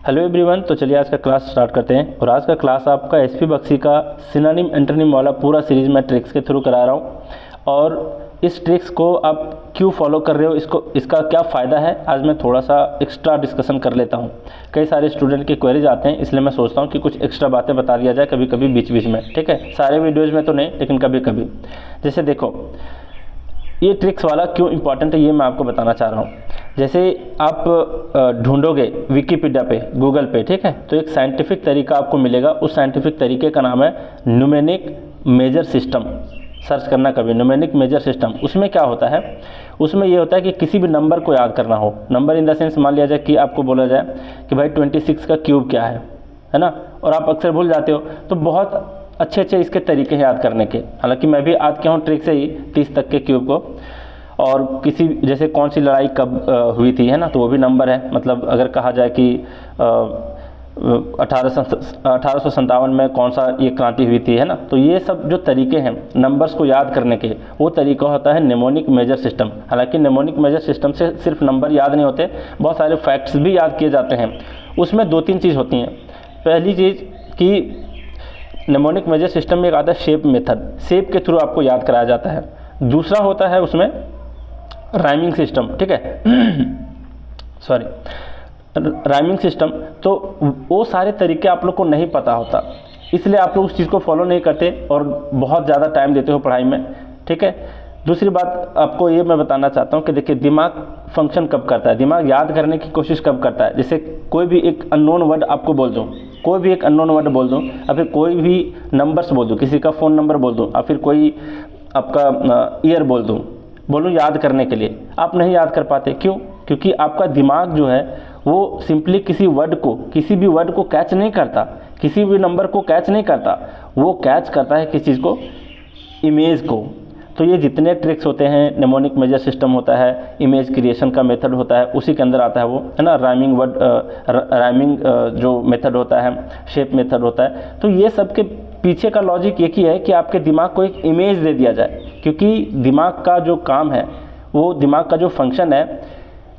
Hello everyone, तो चलिए आज का क्लास स्टार्ट करते हैं। और आज का क्लास आपका एसपी बख्शी का सिनोनिम एंटोनिम वाला पूरा सीरीज मैं ट्रिक्स के थ्रू करा रहा हूँ। और इस ट्रिक्स को आप क्यों फॉलो कर रहे हो, इसका क्या फ़ायदा है, आज मैं थोड़ा सा एक्स्ट्रा डिस्कशन कर लेता हूँ। कई सारे स्टूडेंट के क्वेरीज आते हैं, इसलिए मैं सोचता हूँ कि कुछ एक्स्ट्रा बातें बता दिया जाए कभी कभी बीच बीच में। ठीक है, सारे वीडियोज़ में तो नहीं, लेकिन कभी कभी। जैसे देखो, ये ट्रिक्स वाला क्यों इंपॉर्टेंट है ये मैं आपको बताना चाह रहा हूँ। जैसे आप ढूंढोगे विकिपीडिया पे, गूगल पे, ठीक है, तो एक साइंटिफिक तरीका आपको मिलेगा। उस साइंटिफिक तरीके का नाम है न्यूमेरिक मेजर सिस्टम। सर्च करना कभी न्यूमेरिक मेजर सिस्टम। उसमें क्या होता है, उसमें ये होता है कि किसी भी नंबर को याद करना हो। नंबर इन द सेंस, मान लिया जाए कि आपको बोला जाए कि भाई 26 का क्यूब क्या है ना, और आप अक्सर भूल जाते हो। तो बहुत अच्छे इसके तरीके हैं याद करने के। हालांकि मैं भी याद किया हूँ ट्रिक से ही 30 तक के क्यूब को। और किसी जैसे कौन सी लड़ाई कब हुई थी, है ना, तो वो भी नंबर है। मतलब अगर कहा जाए कि 1857 में कौन सा ये क्रांति हुई थी, है ना, तो ये सब जो तरीके हैं नंबर्स को याद करने के, वो तरीका होता है नेमोनिक मेजर सिस्टम। हालांकि नेमोनिक मेजर सिस्टम से सिर्फ नंबर याद नहीं होते, बहुत सारे फैक्ट्स भी याद किए जाते हैं। उसमें 2-3 चीज़ होती हैं। पहली चीज़ कि नेमोनिक मेजर सिस्टम में एक आता है शेप मेथड। शेप के थ्रू आपको याद कराया जाता है। दूसरा होता है उसमें राइमिंग सिस्टम। ठीक है सॉरी, राइमिंग सिस्टम। तो वो सारे तरीके आप लोग को नहीं पता होता, इसलिए आप लोग उस चीज़ को फॉलो नहीं करते और बहुत ज़्यादा टाइम देते हो पढ़ाई में। ठीक है, दूसरी बात आपको ये मैं बताना चाहता हूँ कि देखिए, दिमाग फंक्शन कब करता है, दिमाग याद करने की कोशिश कब करता है। जैसे कोई भी एक अननोन वर्ड आपको बोल दूँ, कोई भी एक अननोन वर्ड बोल दूँ, या फिर कोई भी नंबर्स बोल दूँ, किसी का फ़ोन नंबर बोल दूँ, या फिर कोई आपका ईयर बोलूँ याद करने के लिए, आप नहीं याद कर पाते। क्यों? क्योंकि आपका दिमाग जो है वो सिंपली किसी भी वर्ड को कैच नहीं करता, किसी भी नंबर को कैच नहीं करता, वो कैच करता है किस चीज़ को, इमेज को। तो ये जितने ट्रिक्स होते हैं, नेमोनिक मेजर सिस्टम होता है, इमेज क्रिएशन का मेथड होता है, उसी के अंदर आता है वो, है ना, राइमिंग जो मेथड होता है, शेप मेथड होता है। तो ये सब के पीछे का लॉजिक एक ही है कि आपके दिमाग को एक इमेज दे दिया जाए। क्योंकि दिमाग का जो काम है, वो दिमाग का जो फंक्शन है,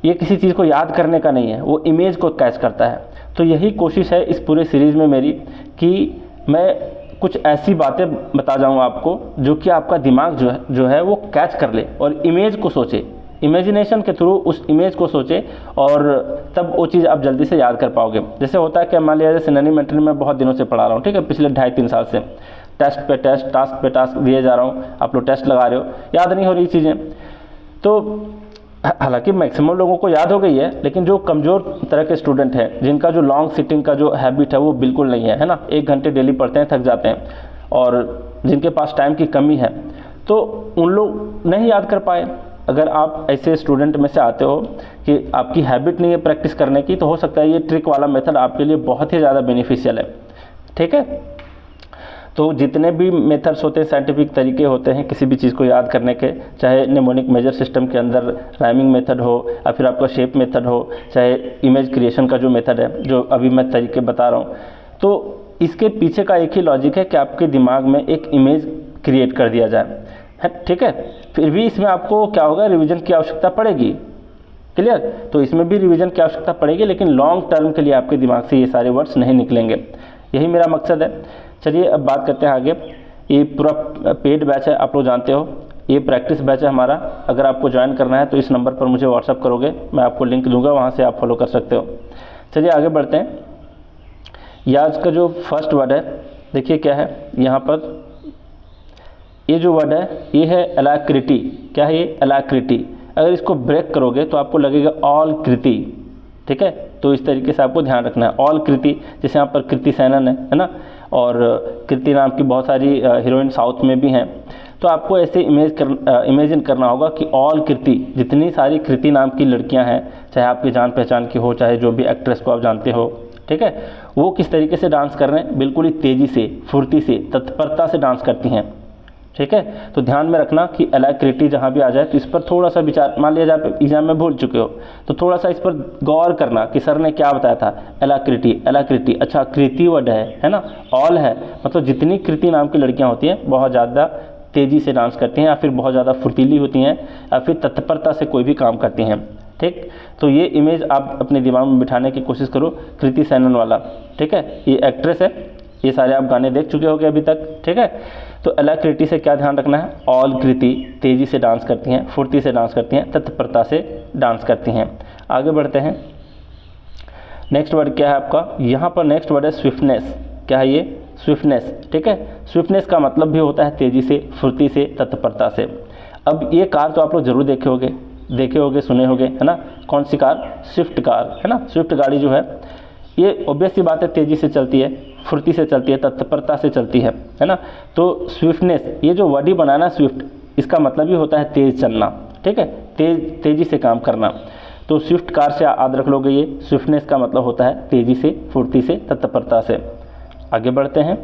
ये किसी चीज़ को याद करने का नहीं है, वो इमेज को कैच करता है। तो यही कोशिश है इस पूरे सीरीज़ में मेरी, कि मैं कुछ ऐसी बातें बता जाऊँ आपको जो कि आपका दिमाग जो है वो कैच कर ले और इमेज को सोचे, इमेजिनेशन के थ्रू उस इमेज को सोचे, और तब वो चीज़ आप जल्दी से याद कर पाओगे। जैसे होता है कि मान लिया जाए सिनोनिम एंटोनिम में बहुत दिनों से पढ़ा रहा हूँ, ठीक है, पिछले 2.5-3 साल से टेस्ट पे टेस्ट, टास्क पे टास्क दिए जा रहा हूँ, आप लोग टेस्ट लगा रहे हो, याद नहीं हो रही चीज़ें। तो हालांकि मैक्सिमम लोगों को याद हो गई है, लेकिन जो कमज़ोर तरह के स्टूडेंट हैं, जिनका जो लॉन्ग सिटिंग का जो हैबिट है वो बिल्कुल नहीं है ना, 1 घंटे डेली पढ़ते हैं, थक जाते हैं, और जिनके पास टाइम की कमी है, तो उन लोग नहीं याद कर पाए। अगर आप ऐसे स्टूडेंट में से आते हो कि आपकी हैबिट नहीं है प्रैक्टिस करने की, तो हो सकता है ये ट्रिक वाला मेथड आपके लिए बहुत ही ज़्यादा बेनिफिशियल है। ठीक है, तो जितने भी मेथड्स होते हैं, साइंटिफिक तरीके होते हैं किसी भी चीज़ को याद करने के, चाहे नेमोनिक मेजर सिस्टम के अंदर राइमिंग मेथड हो, या फिर आपका शेप मेथड हो, चाहे इमेज क्रिएशन का जो मेथड है, जो अभी मैं तरीके बता रहा हूँ, तो इसके पीछे का एक ही लॉजिक है कि आपके दिमाग में एक इमेज क्रिएट कर दिया जाए। ठीक है, फिर भी इसमें आपको क्या होगा, रिविज़न की आवश्यकता पड़ेगी। क्लियर? तो इसमें भी रिविज़न की आवश्यकता पड़ेगी, लेकिन लॉन्ग टर्म के लिए आपके दिमाग से ये सारे वर्ड्स नहीं निकलेंगे। यही मेरा मकसद है। चलिए अब बात करते हैं आगे। ये पूरा पेड बैच है, आप लोग जानते हो, ये प्रैक्टिस बैच है हमारा। अगर आपको ज्वाइन करना है तो इस नंबर पर मुझे व्हाट्सअप करोगे, मैं आपको लिंक दूंगा, वहाँ से आप फॉलो कर सकते हो। चलिए आगे बढ़ते हैं। ये आज का जो फर्स्ट वर्ड है, देखिए क्या है यहाँ पर, ये जो वर्ड है ये है एलाक्रिटी। क्या है ये? एलाक्रिटी। अगर इसको ब्रेक करोगे तो आपको लगेगा ऑल कृति। ठीक है, तो इस तरीके से आपको ध्यान रखना है, ऑल कृति। जैसे यहाँ पर कृति सैनन है ना, और कृति नाम की बहुत सारी हीरोइन साउथ में भी हैं। तो आपको ऐसे इमेजिन करना होगा कि ऑल कृति, जितनी सारी कृति नाम की लड़कियां हैं, चाहे आपकी जान पहचान की हो, चाहे जो भी एक्ट्रेस को आप जानते हो, ठीक है, वो किस तरीके से डांस कर रहे हैं, बिल्कुल ही तेज़ी से, फुर्ती से, तत्परता से डांस करती हैं। ठीक है, तो ध्यान में रखना कि एलाक्रिटी जहाँ भी आ जाए तो इस पर थोड़ा सा विचार, मान लिया जाए एग्जाम में भूल चुके हो तो थोड़ा सा इस पर गौर करना कि सर ने क्या बताया था। एलाक्रिटी, अच्छा कृति वर्ड है ना, ऑल है, मतलब जितनी कृति नाम की लड़कियाँ होती हैं बहुत ज़्यादा तेज़ी से डांस करती हैं, या फिर बहुत ज़्यादा फुर्तीली होती हैं, या फिर तत्परता से कोई भी काम करती हैं। ठीक। तो ये इमेज आप अपने दिमाग में बिठाने की कोशिश करो, कृति सैनन वाला, ठीक है, ये एक्ट्रेस है, ये सारे आप गाने देख चुके होंगे अभी तक, ठीक है। तो अलाकृति से क्या ध्यान रखना है, ऑल कृति तेज़ी से डांस करती हैं, फुर्ती से डांस करती हैं, तत्परता से डांस करती हैं। आगे बढ़ते हैं, नेक्स्ट वर्ड क्या है आपका, यहाँ पर नेक्स्ट वर्ड है स्विफ्टनेस। क्या है ये, स्विफ्टनेस, ठीक है। स्विफ्टनेस का मतलब भी होता है तेज़ी से, फुर्ती से, तत्परता से। अब ये कार तो आप लोग जरूर देखे होगे, सुने होंगे, है ना। कौन सी कार, स्विफ्ट कार, है ना। स्विफ्ट गाड़ी जो है ये ऑब्वियस सी बात है तेज़ी से चलती है, फुर्ती से चलती है, तत्परता से चलती है ना। तो स्विफ्टनेस, ये जो वर्ड ही बनाना स्विफ्ट, इसका मतलब ही होता है तेज़ चलना, ठीक है, तेज़ी से काम करना। तो स्विफ्ट कार से याद रख लोगे, ये स्विफ्टनेस का मतलब होता है तेज़ी से, फुर्ती से, तत्परता से। आगे बढ़ते हैं,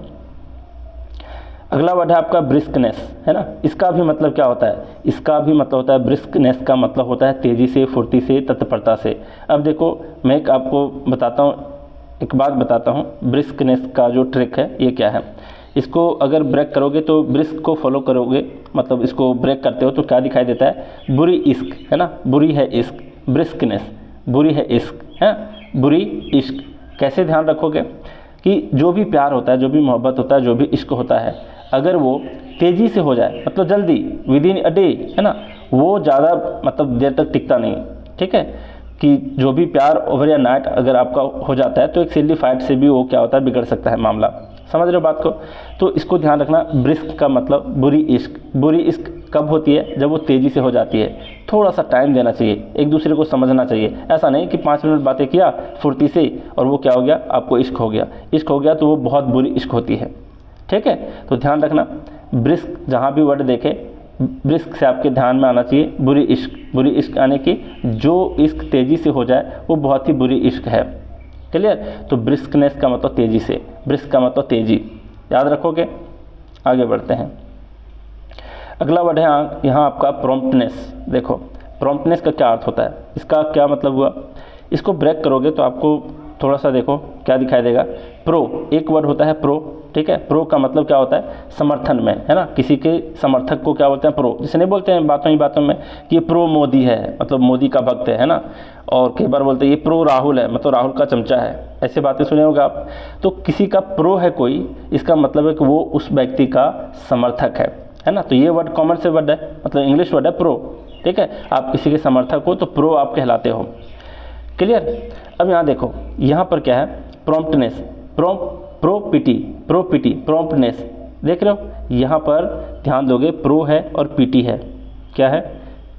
अगला वर्ड है आपका ब्रिस्कनेस, है ना। इसका भी मतलब क्या होता है, इसका भी मतलब होता है, ब्रिस्कनेस का मतलब होता है तेज़ी से, फुर्ती से, तत्परता से। अब देखो मैं एक आपको बताता हूँ, एक बात बताता हूँ, ब्रिस्कनेस का जो ट्रिक है ये क्या है। इसको अगर ब्रेक करोगे तो ब्रिस्क को फॉलो करोगे, मतलब इसको ब्रेक करते हो तो क्या दिखाई देता है, बुरी इश्क, है ना, बुरी है इश्क, ब्रिस्कनेस, बुरी है इश्क, है बुरी इश्क। कैसे ध्यान रखोगे कि जो भी प्यार होता है, जो भी मोहब्बत होता है, जो भी इश्क होता है, अगर वो तेज़ी से हो जाए, मतलब जल्दी, विद इन अ डे, है ना, वो ज़्यादा मतलब देर तक टिकता नहीं, ठीक है। कि जो भी प्यार ओवर या नाइट अगर आपका हो जाता है तो एक सिली फाइट से भी वो क्या होता है, बिगड़ सकता है मामला। समझ रहे हो बात को। तो इसको ध्यान रखना, ब्रिस्क का मतलब बुरी इश्क। बुरी इश्क कब होती है, जब वो तेज़ी से हो जाती है। थोड़ा सा टाइम देना चाहिए, एक दूसरे को समझना चाहिए। ऐसा नहीं कि 5 मिनट बातें किया फुर्ती से और वो क्या हो गया, आपको इश्क हो गया। इश्क हो गया तो वो बहुत बुरी इश्क होती है, ठीक है। तो ध्यान रखना, ब्रिस्क जहाँ भी वर्ड देखे, ब्रिस्क से आपके ध्यान में आना चाहिए बुरी इश्क। बुरी इश्क आने की, जो इश्क तेज़ी से हो जाए वो बहुत ही बुरी इश्क है। क्लियर। तो ब्रिस्कनेस का मतलब तेज़ी से, ब्रिस्क का मतलब तेज़ी, याद रखोगे। आगे बढ़ते हैं, अगला वर्ड है यहाँ आपका प्रॉम्प्टनेस। देखो प्रॉम्प्टनेस का क्या अर्थ होता है, इसका क्या मतलब हुआ। इसको ब्रेक करोगे तो आपको थोड़ा सा देखो क्या दिखाई देगा, प्रो, एक वर्ड होता है प्रो, ठीक है। प्रो का मतलब क्या होता है, समर्थन में, है ना। किसी के समर्थक को क्या बोलते हैं, प्रो। जैसे नहीं बोलते हैं बातों ही बातों में कि ये प्रो मोदी है, मतलब मोदी का भक्त है ना। और कई बार बोलते हैं ये प्रो राहुल है, मतलब राहुल का चमचा है। ऐसे बातें सुने होगा आप। तो किसी का प्रो है कोई, इसका मतलब है कि वो उस व्यक्ति का समर्थक है ना। तो ये वर्ड कॉमन से वर्ड है, मतलब इंग्लिश वर्ड है प्रो, ठीक है। आप किसी के समर्थक हो तो प्रो आप कहलाते हो। क्लियर। अब यहाँ देखो, यहाँ पर क्या है, प्रॉम्प्टनेस, प्रोपिटी, प्रॉम्प्टनेस, देख रहे हो। यहाँ पर ध्यान दोगे, प्रो है और पीटी है। क्या है,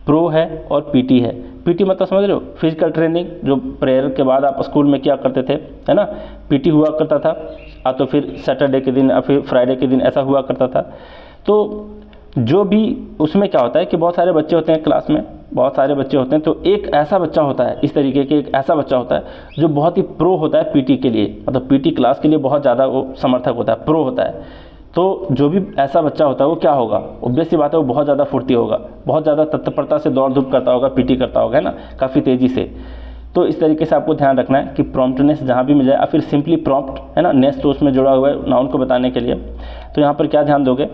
प्रो है और पीटी है। पीटी मतलब समझ रहे हो, फिजिकल ट्रेनिंग, जो प्रेयर के बाद आप स्कूल में क्या करते थे, है ना। पीटी हुआ करता था, तो फिर सैटरडे के दिन या फिर फ्राइडे के दिन ऐसा हुआ करता था। तो जो भी उसमें क्या होता है कि बहुत सारे बच्चे होते हैं क्लास में, बहुत सारे बच्चे होते हैं, तो एक ऐसा बच्चा होता है, इस तरीके के एक ऐसा बच्चा होता है जो बहुत ही प्रो होता है पीटी के लिए, मतलब पीटी क्लास के लिए बहुत ज़्यादा वो समर्थक होता है, प्रो होता है। तो जो भी ऐसा बच्चा होता है वो क्या होगा, ऑब्वियस सी बात है, वो बहुत ज़्यादा फुर्ती होगा, बहुत ज़्यादा तत्परता से दौड़ धूप करता होगा, पीटी करता होगा, है ना, काफ़ी तेज़ी से। तो इस तरीके से आपको ध्यान रखना है कि प्रॉम्प्टनेस जहाँ भी मिल जाए, या फिर सिंपली प्रॉम्प्ट, है ना, नेस तो उसमें जुड़ा हुआ है नाउन को बताने के लिए। तो यहाँ पर क्या ध्यान दोगे,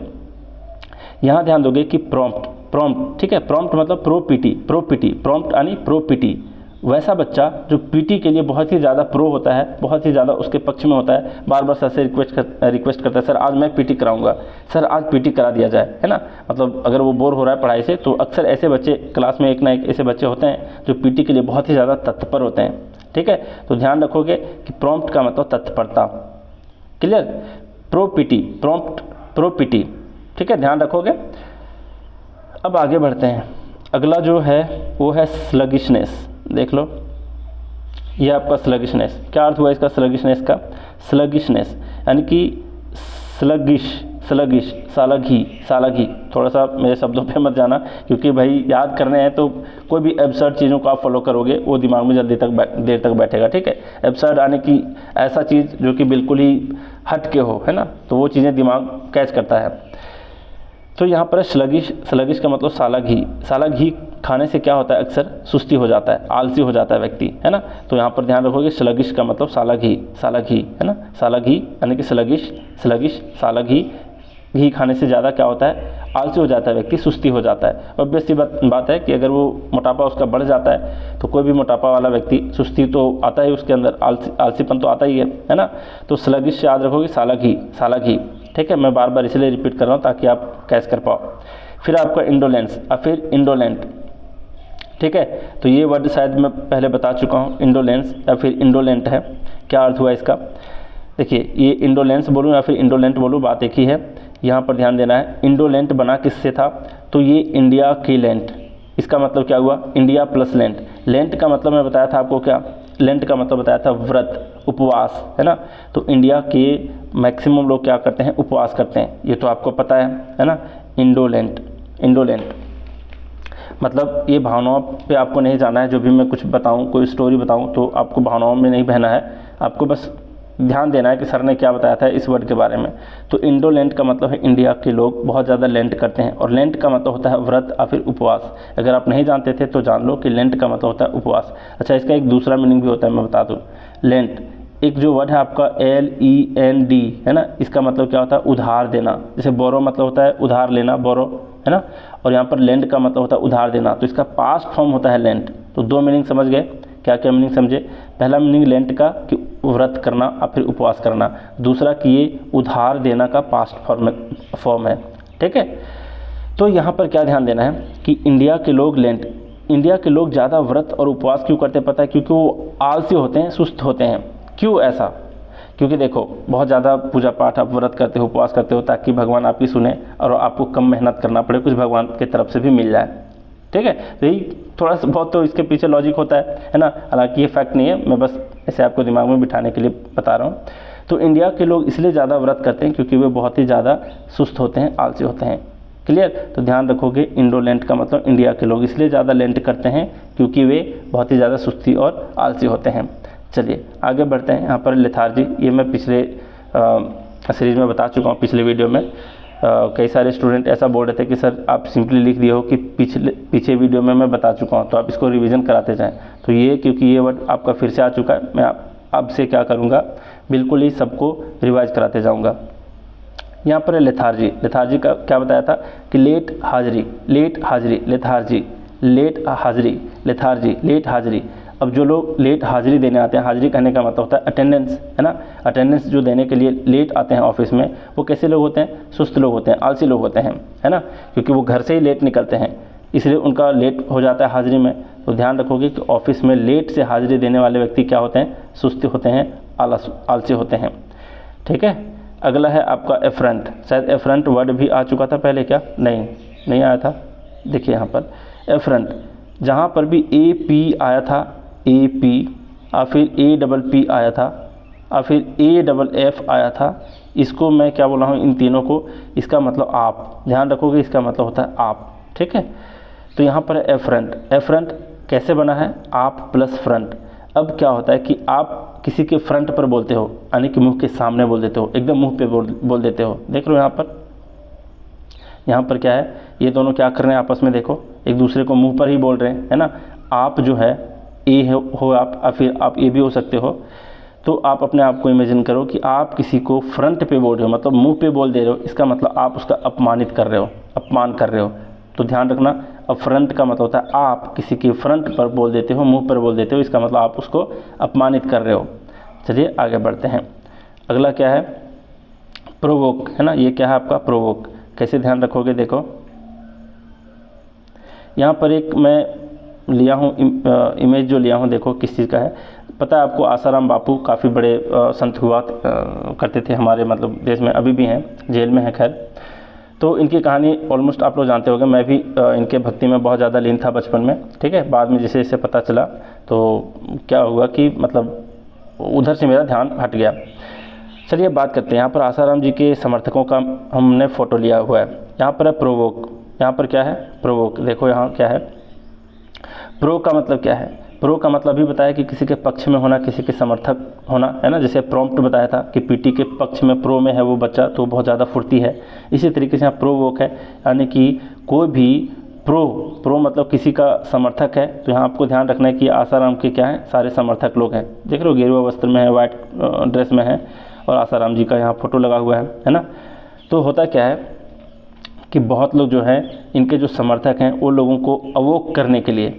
यहाँ ध्यान दोगे कि प्रॉम्प्ट, ठीक है। प्रॉम्प्ट मतलब प्रोपीटी, प्रॉम्प्ट यानी प्रोपीटी। वैसा बच्चा जो पीटी के लिए बहुत ही ज़्यादा प्रो होता है, बहुत ही ज़्यादा उसके पक्ष में होता है, बार बार सर से रिक्वेस्ट करता है, सर आज मैं पीटी कराऊंगा, सर आज पीटी करा दिया जाए, है ना। मतलब अगर वो बोर हो रहा है पढ़ाई से, तो अक्सर ऐसे बच्चे क्लास में एक ना एक ऐसे बच्चे होते हैं जो पीटी के लिए बहुत ही ज़्यादा तत्पर होते हैं, ठीक है। तो ध्यान रखोगे कि प्रॉम्प्ट का मतलब तत्परता। क्लियर। प्रोपीटी, प्रॉम्प्ट, प्रोपीटी, ठीक है, ध्यान रखोगे। अब आगे बढ़ते हैं, अगला जो है वो है स्लगिशनेस। देख लो, ये आपका स्लगिशनेस, क्या अर्थ हुआ इसका, स्लगिशनेस का, स्लगिशनेस यानी कि स्लगिश, सालगी। थोड़ा सा मेरे शब्दों पे मत जाना, क्योंकि भाई याद करने हैं तो कोई भी एब्सर्ड चीज़ों को आप फॉलो करोगे वो दिमाग में जल्दी देर तक बैठेगा, ठीक है। एब्सर्ड यानी कि ऐसा चीज़ जो कि बिल्कुल ही हट के हो, है ना, तो वो चीज़ें दिमाग कैच करता है। तो यहाँ पर स्लगिश का मतलब साला घी खाने से क्या होता है, अक्सर सुस्ती हो जाता है, आलसी हो जाता है व्यक्ति, है ना। तो यहाँ पर ध्यान रखोगे स्लगिश का मतलब साला घी, है ना, साला घी यानी कि स्लगिश, साला घी खाने से ज़्यादा क्या होता है, आलसी हो जाता है व्यक्ति, सुस्ती हो जाता है। ऑब्वियस सी बात है कि अगर वो मोटापा उसका बढ़ जाता है तो कोई भी मोटापा वाला व्यक्ति, सुस्ती तो आता है उसके अंदर, आलसीपन तो आता ही है ना। तो स्लगिश याद रखोगे, सालक ही, ठीक है। मैं बार बार इसलिए रिपीट कर रहा हूँ ताकि आप कैच कर पाओ। फिर आपका इंडोलेंस और फिर इंडोलेंट, ठीक है। तो ये वर्ड शायद मैं पहले बता चुका हूँ, इंडोलेंस या फिर इंडोलेंट है। क्या अर्थ हुआ इसका? देखिए, ये इंडोलेंस बोलूँ या फिर इंडोलेंट बोलूँ, बात एक ही है। यहाँ पर ध्यान देना है, इंडोलेंट बना किससे था? तो ये इंडिया की लेंट, इसका मतलब क्या हुआ? India plus lent. लेंट का मतलब मैं बताया था आपको, क्या लेंट का मतलब बताया था? व्रत, उपवास, है ना। तो इंडिया के मैक्सिमम लोग क्या करते हैं? उपवास करते हैं, ये तो आपको पता है ना। इंडोलेंट मतलब ये भावनाओं पे आपको नहीं जाना है। जो भी मैं कुछ बताऊं, कोई स्टोरी बताऊं, तो आपको भावनाओं में नहीं बहना है, आपको बस ध्यान देना है कि सर ने क्या बताया था इस वर्ड के बारे में। तो इंडोलेंट का मतलब है इंडिया के लोग बहुत ज़्यादा लेंट करते हैं, और लेंट का मतलब होता है व्रत या फिर उपवास। अगर आप नहीं जानते थे तो जान लो कि लेंट का मतलब होता है उपवास। अच्छा, इसका एक दूसरा मीनिंग भी होता है, मैं बता दूँ। लेंट एक जो वर्ड है आपका LEND, है ना, इसका मतलब क्या होता है? उधार देना। जैसे बोरो मतलब होता है उधार लेना, बोरो, है ना। और यहाँ पर लेंड का मतलब होता है उधार देना, तो इसका पास्ट फॉर्म होता है लेंट। तो दो मीनिंग समझ गए, क्या क्या मीनिंग समझे? पहला मीनिंग लेंट का कि व्रत करना और फिर उपवास करना, दूसरा कि ये उधार देना का पास्ट फॉर्म है, ठीक है। तो यहाँ पर क्या ध्यान देना है कि इंडिया के लोग इंडिया के लोग ज़्यादा व्रत और उपवास क्यों करते हैं पता है? क्योंकि वो आलसी होते हैं, सुस्त होते हैं। क्यों ऐसा? क्योंकि देखो, बहुत ज़्यादा पूजा पाठ आप व्रत करते हो, उपवास करते हो, ताकि भगवान आपकी सुने और आपको कम मेहनत करना पड़े, कुछ भगवान की तरफ से भी मिल जाए, ठीक है। तो यही थोड़ा सा बहुत तो इसके पीछे लॉजिक होता है ना। हालांकि ये फैक्ट नहीं है, मैं बस ऐसे आपको दिमाग में बिठाने के लिए बता रहा हूँ। तो इंडिया के लोग इसलिए ज़्यादा व्रत करते हैं क्योंकि वे बहुत ही ज़्यादा सुस्त होते हैं, आलसी होते हैं। क्लियर? तो ध्यान रखोगे, इंडोलेंट का मतलब इंडिया के लोग इसलिए ज़्यादा लेंट करते हैं क्योंकि वे बहुत ही ज़्यादा सुस्ती और आलसी होते हैं। चलिए आगे बढ़ते हैं। यहाँ पर लेथार्जी, ये मैं पिछले सीरीज में बता चुका हूँ, पिछले वीडियो में। कई सारे स्टूडेंट ऐसा बोल रहे थे कि सर आप सिंपली लिख दिए हो कि पीछे वीडियो में मैं बता चुका हूँ, तो आप इसको रिवीजन कराते जाएं। तो ये क्योंकि ये वर्ड आपका फिर से आ चुका है, मैं आपसे क्या करूँगा, बिल्कुल ही सबको रिवाइज कराते जाऊँगा। यहाँ पर लेथार्जी का क्या बताया था कि लेट हाजिरी, लेट हाजिरी। अब जो लोग लेट हाजिरी देने आते हैं, हाजिरी कहने का मतलब होता है अटेंडेंस, है ना। अटेंडेंस जो देने के लिए लेट आते हैं ऑफिस में, वो कैसे लोग होते हैं? सुस्त लोग होते हैं, आलसी लोग होते हैं, है ना। क्योंकि वो घर से ही लेट निकलते हैं, इसलिए उनका लेट हो जाता है हाजिरी में। तो ध्यान रखोगे कि ऑफिस में लेट से हाजिरी देने वाले व्यक्ति क्या होते हैं? सुस्ती होते हैं, आलसी होते हैं, ठीक है। अगला है आपका एफरंट। शायद एफरंट वर्ड भी आ चुका था पहले, क्या नहीं आया था? देखिए यहाँ पर एफरंट, जहाँ पर भी AP आया था, AP, और फिर APP आया था, और फिर AFF आया था, इसको मैं क्या बोल रहा हूँ? इन तीनों को, इसका मतलब आप। ध्यान रखोगे, इसका मतलब होता है आप, ठीक है। तो यहाँ पर एफरंट कैसे बना है? आप प्लस फ्रंट। अब क्या होता है कि आप किसी के फ्रंट पर बोलते हो, यानी कि मुंह के सामने बोल देते हो, एकदम मुंह पे बोल देते हो। देख लो यहाँ पर क्या है, ये दोनों क्या कर रहे हैं आपस में? देखो, एक दूसरे को मुंह पर ही बोल रहे हैं, है ना। आप जो है ए हो आप, और फिर आप ए भी हो सकते हो। तो आप अपने आप को इमेजिन करो कि आप किसी को फ्रंट पे बोल रहे हो, मतलब मुंह पे बोल दे रहे हो, इसका मतलब आप उसका अपमान कर रहे हो। तो ध्यान रखना, अब फ्रंट का मतलब होता है आप किसी के फ्रंट पर बोल देते हो, मुंह पर बोल देते हो, इसका मतलब आप उसको अपमानित कर रहे हो। चलिए आगे बढ़ते हैं। अगला क्या है? प्रोवोक, है ना। ये क्या है आपका? प्रोवोक। कैसे ध्यान रखोगे? देखो यहाँ पर एक मैं लिया हूँ इमेज, जो लिया हूँ देखो किस चीज़ का है। पता है आपको, आसाराम बापू काफ़ी बड़े संत हुआ करते थे हमारे मतलब देश में, अभी भी हैं, जेल में हैं खैर। तो इनकी कहानी ऑलमोस्ट आप लोग जानते होंगे। मैं भी इनके भक्ति में बहुत ज़्यादा लीन था बचपन में, ठीक है। बाद में जैसे जैसे पता चला तो क्या हुआ कि मतलब उधर से मेरा ध्यान हट गया। चलिए बात करते हैं। यहाँ पर आसाराम जी के समर्थकों का हमने फ़ोटो लिया हुआ है। यहाँ पर है प्रोवोक, यहाँ पर क्या है? प्रोवोक। देखो यहाँ क्या है? प्रो का मतलब क्या है? प्रो का मतलब भी बताया कि किसी के पक्ष में होना, किसी के समर्थक होना, है ना। जैसे प्रॉम्प्ट बताया था कि पीटी के पक्ष में प्रो में है वो बच्चा, तो बहुत ज़्यादा फुर्ती है। इसी तरीके से यहाँ प्रोवोक है, यानी कि कोई भी प्रो मतलब किसी का समर्थक है। तो यहाँ आपको ध्यान रखना है कि आसाराम के क्या है? सारे समर्थक लोग हैं। देख रहे हो, गेरुआ वस्त्र में है, वाइट ड्रेस में है, और आसाराम जी का यहाँ फ़ोटो लगा हुआ है ना। तो होता क्या है कि बहुत लोग जो हैं इनके जो समर्थक हैं वो लोगों को अवोक करने के लिए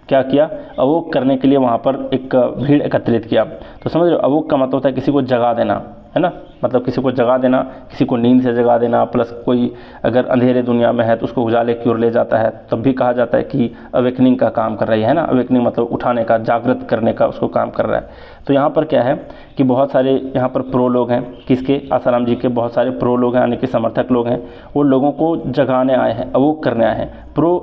क्या किया, अवोक करने के लिए वहाँ पर एक भीड़ एकत्रित किया। तो समझ रहे हो, अवोक का मतलब होता है किसी को जगा देना, है ना, मतलब किसी को जगा देना, किसी को नींद से जगा देना, प्लस कोई अगर अंधेरे दुनिया में है तो उसको उजाले की ओर ले जाता है, तब भी कहा जाता है कि अवेकनिंग का काम कर रही है ना। अवेकनिंग मतलब उठाने का, जागृत करने का उसको काम कर रहा है। तो यहाँ पर क्या है कि बहुत सारे यहाँ पर प्रो लोग हैं, किसके, आसाराम जी के बहुत सारे प्रो लोग हैं, यानी कि समर्थक लोग हैं, वो लोगों को जगाने आए हैं, अवोक करने आए हैं। प्रो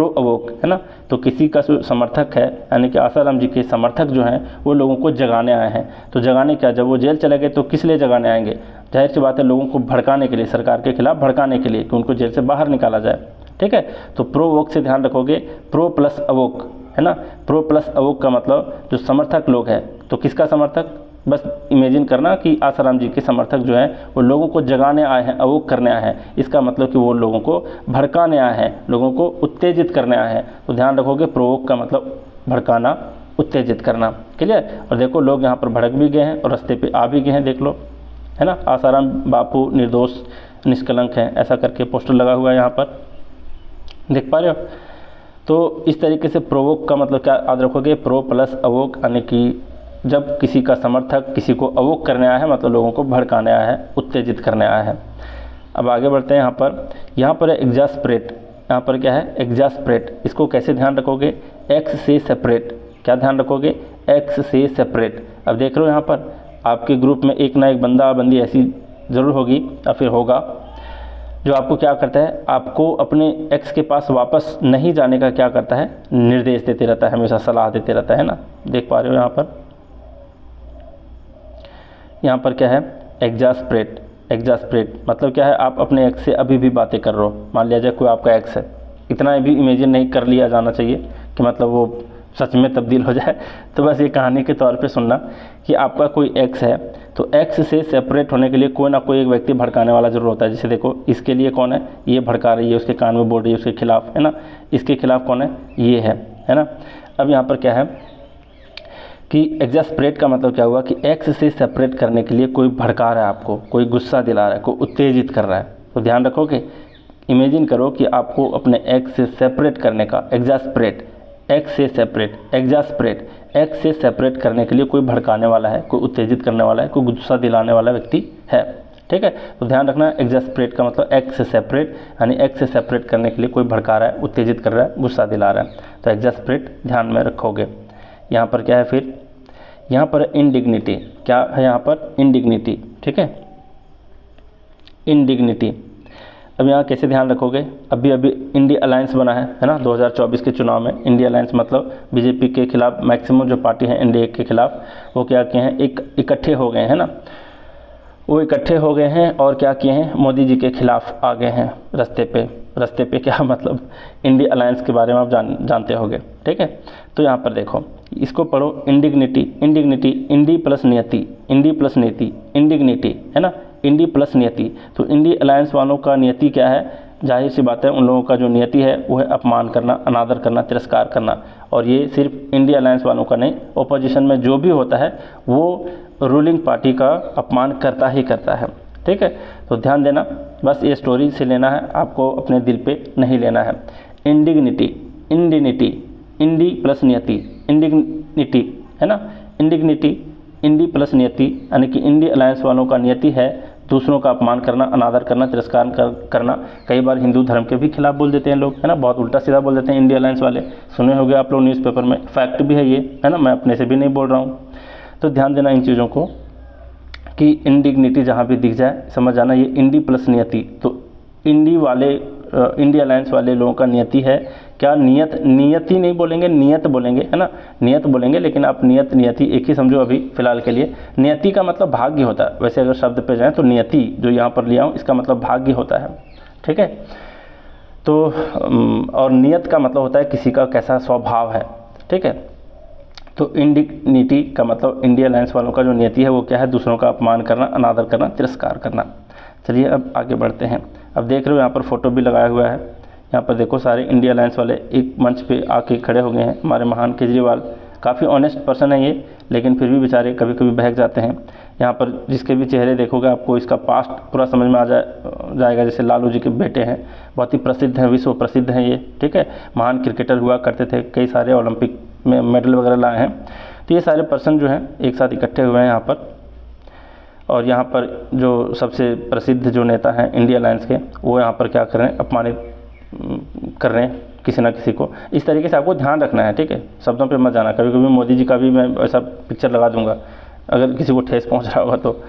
अवोक, है ना। तो किसी का जो समर्थक है, यानी कि आसाराम जी के समर्थक जो हैं वो लोगों को जगाने आए हैं। तो जगाने क्या, जब वो जेल चले गए तो किस लिए जगाने आएंगे, जाहिर सी बात है लोगों को भड़काने के लिए, सरकार के खिलाफ भड़काने के लिए कि उनको जेल से बाहर निकाला जाए। ठीक है, तो प्रो वोक से ध्यान रखोगे, प्रो प्लस अवोक, है ना। प्रो प्लस अवोक का मतलब जो समर्थक लोग हैं, तो किसका समर्थक, बस इमेजिन करना कि आसाराम जी के समर्थक जो हैं वो लोगों को जगाने आए हैं, अवोक करने आए हैं। इसका मतलब कि वो लोगों को भड़काने आए हैं, लोगों को उत्तेजित करने आए हैं। तो ध्यान रखोगे, प्रोवोक का मतलब भड़काना, उत्तेजित करना। क्लियर। और देखो लोग यहाँ पर भड़क भी गए हैं और रास्ते पे आ भी गए हैं, देख लो, है ना। आसाराम बापू निर्दोष निष्कलंक हैं, ऐसा करके पोस्टर लगा हुआ है यहाँ पर, देख पा रहे हो। तो इस तरीके से प्रोवोक का मतलब क्या याद रखोगे, प्रो प्लस अवोक, यानी कि जब किसी का समर्थक किसी को अवोक करने आया है मतलब लोगों को भड़काने आया है, उत्तेजित करने आया है। अब आगे बढ़ते हैं। यहाँ पर है एग्जास्परेट। यहाँ पर क्या है, एग्जास्परेट। इसको कैसे ध्यान रखोगे, एक्स से सेपरेट। क्या ध्यान रखोगे, एक्स से सेपरेट। अब देख रहे हो यहाँ पर आपके ग्रुप में एक ना एक बंदा बंदी ऐसी ज़रूर होगी या फिर होगा जो आपको क्या करता है, आपको अपने एक्स के पास वापस नहीं जाने का क्या करता है, निर्देश देते रहता है, हमेशा सलाह देते रहता है ना। देख पा रहे हो यहाँ पर क्या है, एग्जास्परेट मतलब क्या है, आप अपने एक्स से अभी भी बातें कर रहे हो। मान लिया जाए कोई आपका एक्स है, इतना भी इमेजिन नहीं कर लिया जाना चाहिए कि मतलब वो सच में तब्दील हो जाए। तो बस ये कहानी के तौर पे सुनना कि आपका कोई एक्स है, तो एक्स से सेपरेट होने के लिए कोई ना कोई एक व्यक्ति भड़काने वाला ज़रूर होता है। जैसे देखो इसके लिए कौन है, ये भड़का रही है, उसके कान में बोल रही है उसके खिलाफ, है ना। इसके खिलाफ कौन है, ये है ना। अब यहाँ पर क्या है कि एग्जास्परेट का मतलब क्या हुआ कि एक्स से सेपरेट करने के लिए कोई भड़का रहा है आपको, कोई गुस्सा दिला रहा है, कोई उत्तेजित कर रहा है। तो ध्यान रखोगे, इमेजिन करो कि आपको अपने एक्स से सेपरेट करने का, एग्जास्परेट, एक्स से सेपरेट, एग्जास्परेट, एक्स से सेपरेट करने के लिए कोई भड़काने वाला है, कोई उत्तेजित करने वाला है, कोई गुस्सा दिलाने वाला व्यक्ति है। ठीक है, तो ध्यान रखना, एग्जास्परेट का मतलब एक्स से सेपरेट, यानी एक्स से सेपरेट करने के लिए कोई भड़का रहा है, उत्तेजित कर रहा है, गुस्सा दिला रहा है। तो एग्जास्परेट ध्यान में रखोगे। यहाँ पर क्या है, फिर यहाँ पर इंडिग्निटी। क्या है यहाँ पर, इंडिग्निटी। ठीक है, इंडिग्निटी। अब यहाँ कैसे ध्यान रखोगे, अभी इंडिया अलायंस बना है ना 2024 के चुनाव में। इंडिया अलायंस मतलब बीजेपी के खिलाफ मैक्सिमम जो पार्टी है एनडीए के खिलाफ, वो क्या किए हैं, इकट्ठे हो गए हैं ना। वो इकट्ठे हो गए हैं और क्या किए हैं, मोदी जी के खिलाफ आ गए हैं रास्ते पे क्या मतलब, इंडिया अलायंस के बारे में आप जानते होंगे। ठीक है, तो यहाँ पर देखो, इसको पढ़ो, इंडिग्निटी, इंडी प्लस नियति, इंडिग्निटी, है ना, इंडी प्लस नियति। तो इंडी अलायंस वालों का नियति क्या है, जाहिर सी बात है उन लोगों का जो नियति है वो है अपमान करना, अनादर करना, तिरस्कार करना। और ये सिर्फ इंडिया अलायंस वालों का नहीं, ओपोजिशन में जो भी होता है वो रूलिंग पार्टी का अपमान करता ही करता है। ठीक है, तो ध्यान देना, बस ये स्टोरी से लेना है, आपको अपने दिल पे नहीं लेना है। इंडिग्निटी, इंडी प्लस नियति, इंडिग्निटी, है ना, इंडिग्निटी, इंडी प्लस नियति, यानी कि इंडी अलायंस वालों का नियति है दूसरों का अपमान करना, अनादर करना, तिरस्कार करना। कई बार हिंदू धर्म के भी खिलाफ बोल देते हैं लोग, है ना, बहुत उल्टा सीधा बोल देते हैं इंडिया अलायंस वाले। सुने होंगे आप लोग न्यूज़पेपर में, फैक्ट भी है ये, है ना, मैं अपने से भी नहीं बोल रहा हूँ। तो ध्यान देना इन चीज़ों को कि इंडिग्निटी जहाँ भी दिख जाए समझ जाना ये इंडी प्लस नियति। तो इंडिया अलायंस वाले लोगों का नियति है क्या, नियति नहीं बोलेंगे, नियत बोलेंगे, है ना, नियत बोलेंगे, लेकिन आप नियति एक ही समझो अभी फ़िलहाल के लिए। नियति का मतलब भाग्य होता है, वैसे अगर शब्द पे जाएँ तो नियति जो यहाँ पर लिया हूँ इसका मतलब भाग्य होता है। ठीक है, तो और नियत का मतलब होता है किसी का कैसा स्वभाव है। ठीक है, तो इंडिग्निटी का मतलब इंडिया अलायंस वालों का जो नियति है वो क्या है, दूसरों का अपमान करना, अनादर करना, तिरस्कार करना। चलिए अब आगे बढ़ते हैं। अब देख रहे हो यहाँ पर फोटो भी लगाया हुआ है, यहाँ पर देखो सारे इंडिया अलायंस वाले एक मंच पे आके खड़े हो गए हैं। हमारे महान केजरीवाल काफ़ी ऑनेस्ट पर्सन है ये, लेकिन फिर भी बेचारे कभी कभी बहक जाते हैं। यहाँ पर जिसके भी चेहरे देखोगे आपको इसका पास्ट पूरा समझ में आ जाएगा। जैसे लालू जी के बेटे हैं, बहुत ही प्रसिद्ध हैं, विश्व प्रसिद्ध हैं ये, ठीक है, महान क्रिकेटर हुआ करते थे, कई सारे ओलंपिक में मेडल वगैरह लाए हैं। तो ये सारे पर्सन जो हैं एक साथ इकट्ठे हुए हैं यहाँ पर। और यहाँ पर जो सबसे प्रसिद्ध जो नेता हैं इंडिया अलायंस के, वो यहाँ पर क्या कर रहे हैं, अपमानित कर रहे हैं किसी ना किसी को। इस तरीके से आपको ध्यान रखना है, ठीक है, शब्दों पे मत जाना। कभी कभी मोदी जी का भी मैं ऐसा पिक्चर लगा दूंगा अगर किसी को ठेस पहुंच रहा होगा तो।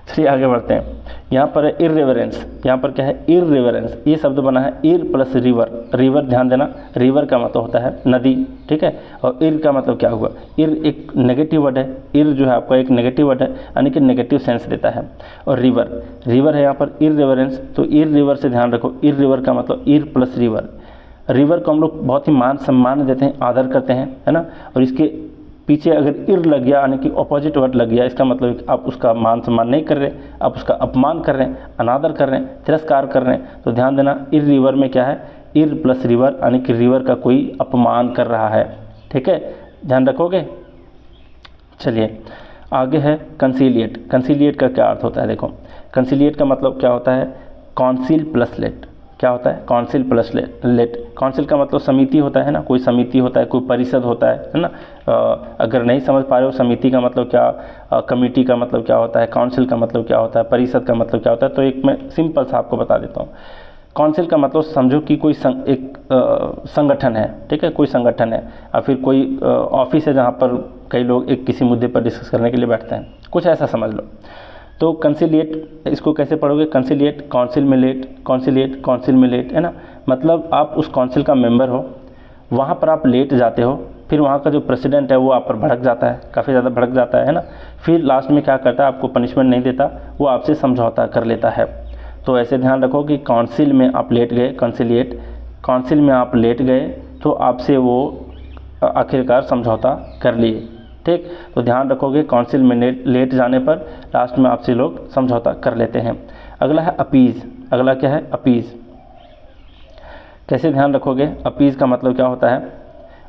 चलिए आगे बढ़ते हैं। यहाँ पर है इररिवरेंस। यहाँ पर क्या है, इररिवरेंस। ये शब्द बना है इर प्लस रिवर। रिवर ध्यान देना, रिवर का मतलब होता है नदी, ठीक है, और इर का मतलब क्या हुआ, इर एक नेगेटिव वर्ड है। इर जो है आपका एक नेगेटिव वर्ड है, यानी कि नेगेटिव सेंस देता है। और रिवर, रिवर है यहाँ पर इररिवरेंस, तो इर रिवर से ध्यान रखो। इर रिवर का मतलब इर प्लस रिवर। रिवर को हम लोग बहुत ही मान सम्मान देते हैं, आदर करते हैं, है ना। और इसके पीछे अगर इर लग गया, यानी कि ऑपोजिट वर्ड लग गया, इसका मतलब आप उसका मान सम्मान नहीं कर रहे, आप उसका अपमान कर रहे हैं, अनादर कर रहे हैं, तिरस्कार कर रहे हैं। तो ध्यान देना, इर रिवर में क्या है, इर प्लस रिवर, यानी कि रिवर का कोई अपमान कर रहा है, ठीक है, ध्यान रखोगे। चलिए आगे है कंसीलिएट। कंसीलिएट का क्या अर्थ होता है, देखो कंसीलिएट का मतलब क्या होता है, काउंसिल प्लस लेट। क्या होता है, काउंसिल प्लस लेट। काउंसिल का मतलब समिति होता है ना, कोई समिति होता है, कोई परिषद होता है ना। अगर नहीं समझ पा रहे हो समिति का मतलब क्या, कमेटी का मतलब क्या होता है, काउंसिल का मतलब क्या होता है, परिषद का मतलब क्या होता है, तो एक मैं सिंपल सा आपको बता देता हूँ। काउंसिल का मतलब समझो कि कोई एक संगठन है, ठीक है, कोई संगठन है, या फिर कोई ऑफिस है जहाँ पर कई लोग एक किसी मुद्दे पर डिस्कस करने के लिए बैठते हैं, कुछ ऐसा समझ लो। तो कंसिलिएट इसको कैसे पढ़ोगे, कंसिलिएट, काउंसिल में लेट, कंसिलिएट, काउंसिल में लेट, है ना। मतलब आप उस काउंसिल का मेंबर हो, वहाँ पर आप लेट जाते हो, फिर वहाँ का जो प्रेसिडेंट है वो आप पर भड़क जाता है, काफ़ी ज़्यादा भड़क जाता है ना। फिर लास्ट में क्या करता है, आपको पनिशमेंट नहीं देता, वो आपसे समझौता कर लेता है। तो ऐसे ध्यान रखो कि काउंसिल में आप लेट गए, कंसिलिएट, काउंसिल में आप लेट गए तो आपसे वो आखिरकार समझौता कर लिए, ठीक। तो ध्यान रखोगे काउंसिल में लेट जाने पर लास्ट में आपसे लोग समझौता कर लेते हैं। अगला है अपीज़। अगला क्या है, अपीज़। कैसे ध्यान रखोगे, अपीज़ का मतलब क्या होता है।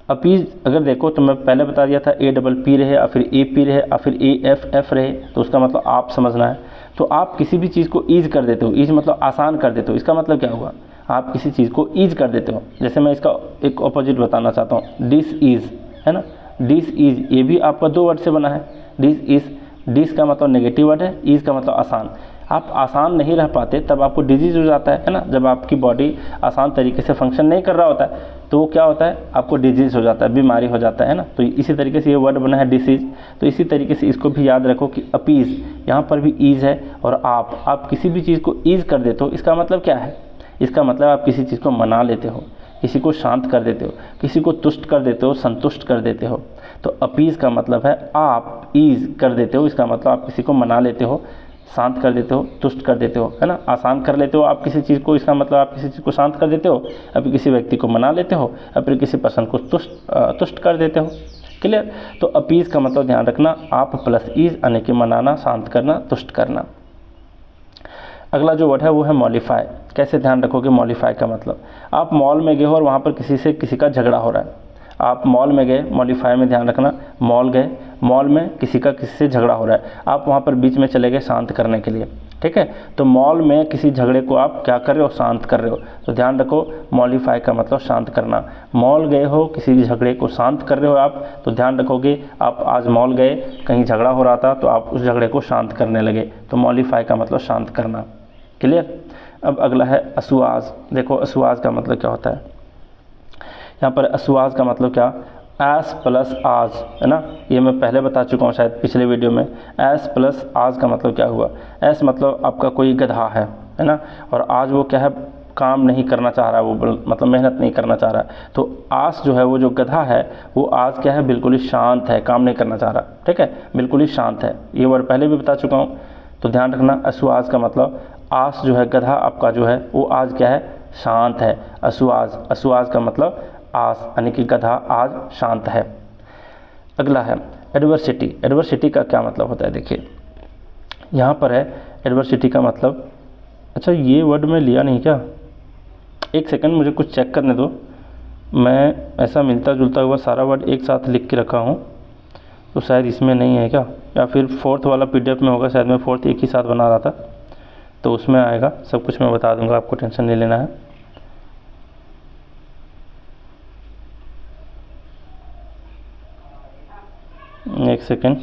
अपीज़ अगर देखो तो मैं पहले बता दिया था, ए डबल पी रहे, या फिर ए पी रहे, या फिर ए एफ एफ रहे, तो उसका मतलब आप समझना है। तो आप किसी भी चीज़ को ईज कर देते हो, ईज मतलब आसान कर देते हो, इसका मतलब क्या हुआ, आप किसी चीज़ को ईज कर देते हो। जैसे मैं इसका एक ऑपोजिट बताना चाहता हूँ, डिस ईज, है ना, डिस ईज, ये भी आपका दो वर्ड से बना है, डिस ईज। डिस का मतलब नेगेटिव वर्ड है, ईज का मतलब आसान। आप आसान नहीं रह पाते तब आपको डिजीज़ हो जाता है ना। जब आपकी बॉडी आसान तरीके से फंक्शन नहीं कर रहा होता है तो वो क्या होता है, आपको डिजीज़ हो जाता है, बीमारी हो जाता है ना। तो इसी तरीके से ये वर्ड बना है डिसीज़। तो इसी तरीके से इसको भी याद रखो कि अपीज़, यहाँ पर भी ईज है, और आप किसी भी चीज़ को ईज कर देते हो, इसका मतलब क्या है, इसका मतलब आप किसी चीज़ को मना लेते हो, किसी को शांत कर देते हो, किसी को तुष्ट कर देते हो, संतुष्ट कर देते हो। तो अपीज़ का मतलब है आप ईज कर देते हो, इसका मतलब आप किसी को मना लेते हो, शांत कर देते हो, तुष्ट कर देते हो, है ना। आसान कर लेते हो आप किसी चीज़ को, इसका मतलब आप किसी चीज़ को शांत कर देते हो, या फिर किसी व्यक्ति को मना लेते हो, या फिर किसी पर्सन को तुष्ट कर देते हो। क्लियर। तो अपीज़ का मतलब ध्यान रखना, आप प्लस ईज, यानी कि मनाना, शांत करना, तुष्ट करना। अगला जो वर्ड है वो है मॉलिफाई। कैसे ध्यान रखोगे, मॉलिफाई का मतलब, आप मॉल में गए हो और वहाँ पर किसी का झगड़ा हो रहा है। आप मॉल में गए, मॉलिफाई में ध्यान रखना, मॉल गए, मॉल में किसी से झगड़ा हो रहा है, आप वहाँ पर बीच में चले गए शांत करने के लिए, ठीक है। तो मॉल में किसी झगड़े को आप क्या कर रहे हो, शांत कर रहे हो। तो ध्यान रखो, मॉलिफाई का मतलब शांत करना। मॉल गए हो, किसी झगड़े को शांत कर रहे हो आप, तो ध्यान रखोगे आप आज मॉल गए, कहीं झगड़ा हो रहा था तो आप उस झगड़े को शांत करने लगे, तो मॉलिफाई का मतलब शांत करना। क्लियर। अब अगला है असुआज। देखो असुआज का मतलब क्या होता है, यहाँ पर असुआज का मतलब क्या, एस प्लस आज, है ना। ये मैं पहले बता चुका हूँ शायद पिछले वीडियो में। एस प्लस आज का मतलब क्या हुआ, एस मतलब आपका कोई गधा है ना, और आज वो क्या है, काम नहीं करना चाह रहा है, वो मतलब मेहनत नहीं करना चाह रहा है। तो आज जो है वो जो गधा है वो आज क्या है, बिल्कुल ही शांत है, काम नहीं करना चाह रहा, ठीक है, बिल्कुल ही शांत है। ये वर्ड पहले भी बता चुका हूँ, तो ध्यान रखना। असुआज का मतलब आज जो है गधा आपका जो है वो आज क्या है, शांत है। असुआज, असुआज का मतलब आज, यानी कि गधा आज शांत है। अगला है एडवर्सिटी। एडवर्सिटी का क्या मतलब होता है, देखिए यहाँ पर है एडवर्सिटी का मतलब, अच्छा ये वर्ड मैं लिया नहीं क्या, एक सेकंड मुझे कुछ चेक करने दो। मैं ऐसा मिलता जुलता हुआ सारा वर्ड एक साथ लिख के रखा हूँ, तो शायद इसमें नहीं है क्या, या फिर फोर्थ वाला PDF में होगा, शायद मैं फोर्थ एक ही साथ बना रहा था तो उसमें आएगा। सब कुछ मैं बता दूंगा, आपको टेंशन नहीं लेना है। एक सेकेंड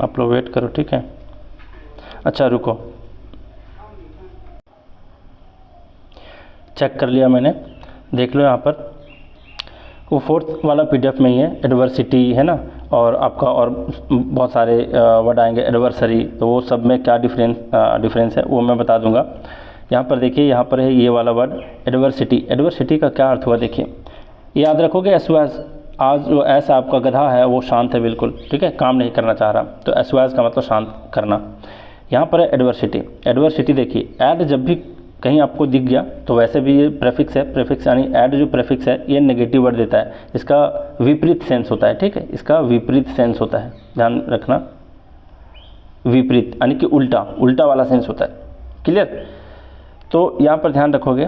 आप लोग वेट करो, ठीक है। अच्छा रुको, चेक कर लिया मैंने, देख लो यहाँ पर वो फोर्थ वाला PDF में ही है, एडवर्सिटी है ना, और आपका और बहुत सारे वर्ड आएंगे एडवर्सरी, तो वो सब में क्या डिफरेंस है वो मैं बता दूंगा। यहाँ पर देखिए, यहाँ पर है ये वाला वर्ड एडवर्सिटी। एडवर्सिटी का क्या अर्थ हुआ देखिए, याद रखोगे एसवास, आज जो ऐसा आपका गधा है वो शांत है बिल्कुल, ठीक है, काम नहीं करना चाह रहा, तो एसवास का मतलब शांत करना। यहाँ पर है एडवर्सिटी। एडवर्सिटी देखिए, ऐड जब भी कहीं आपको दिख गया तो वैसे भी ये प्रेफिक्स है, प्रेफिक्स यानी ऐड जो प्रेफिक्स है ये नेगेटिव वर्ड देता है, इसका विपरीत सेंस होता है, ठीक है, इसका विपरीत सेंस होता है, ध्यान रखना, विपरीत यानी कि उल्टा, उल्टा वाला सेंस होता है, क्लियर। तो यहाँ पर ध्यान रखोगे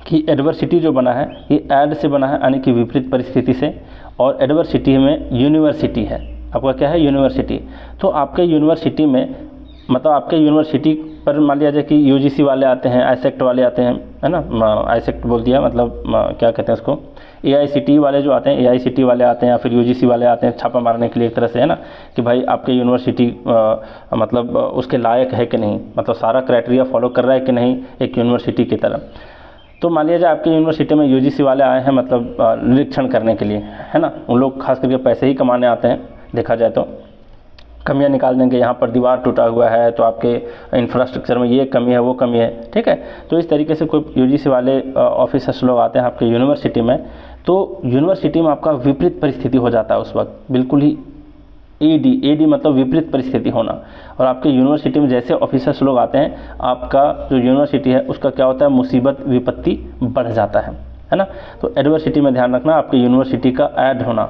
कि एडवर्सिटी जो बना है ये ऐड से बना है यानी कि विपरीत परिस्थिति से, और एडवर्सिटी में यूनिवर्सिटी है, आपका क्या है यूनिवर्सिटी। तो आपके यूनिवर्सिटी में मतलब आपके यूनिवर्सिटी पर मान लिया जाए कि UGC वाले आते हैं, आईसेक्ट वाले आते हैं, है ना, आईसेक्ट बोल दिया, मतलब क्या कहते हैं उसको, AICTE वाले जो आते हैं, AICTE वाले आते हैं या फिर UGC वाले आते हैं छापा मारने के लिए एक तरह से, है ना, कि भाई आपके यूनिवर्सिटी मतलब उसके लायक है कि नहीं, मतलब सारा क्राइटेरिया फॉलो कर रहा है कि नहीं एक यूनिवर्सिटी की तरह। तो मान लिया जाए आपके यूनिवर्सिटी में UGC वाले आए हैं मतलब निरीक्षण करने के लिए, है ना, उन लोग खास करके पैसे ही कमाने आते हैं, देखा जाए तो कमियां निकाल देंगे, यहाँ पर दीवार टूटा हुआ है तो आपके इंफ्रास्ट्रक्चर में ये कमी है वो कमी है, ठीक है। तो इस तरीके से कोई UGC वाले ऑफिसर्स लोग आते हैं आपके यूनिवर्सिटी में, तो यूनिवर्सिटी में आपका विपरीत परिस्थिति हो जाता है उस वक्त, बिल्कुल ही AD मतलब विपरीत परिस्थिति होना। और आपके यूनिवर्सिटी में जैसे ऑफिसर्स लोग आते हैं, आपका जो यूनिवर्सिटी है उसका क्या होता है, मुसीबत विपत्ति बढ़ जाता है ना। तो एडवर्सिटी में ध्यान रखना, आपके यूनिवर्सिटी का ऐड होना,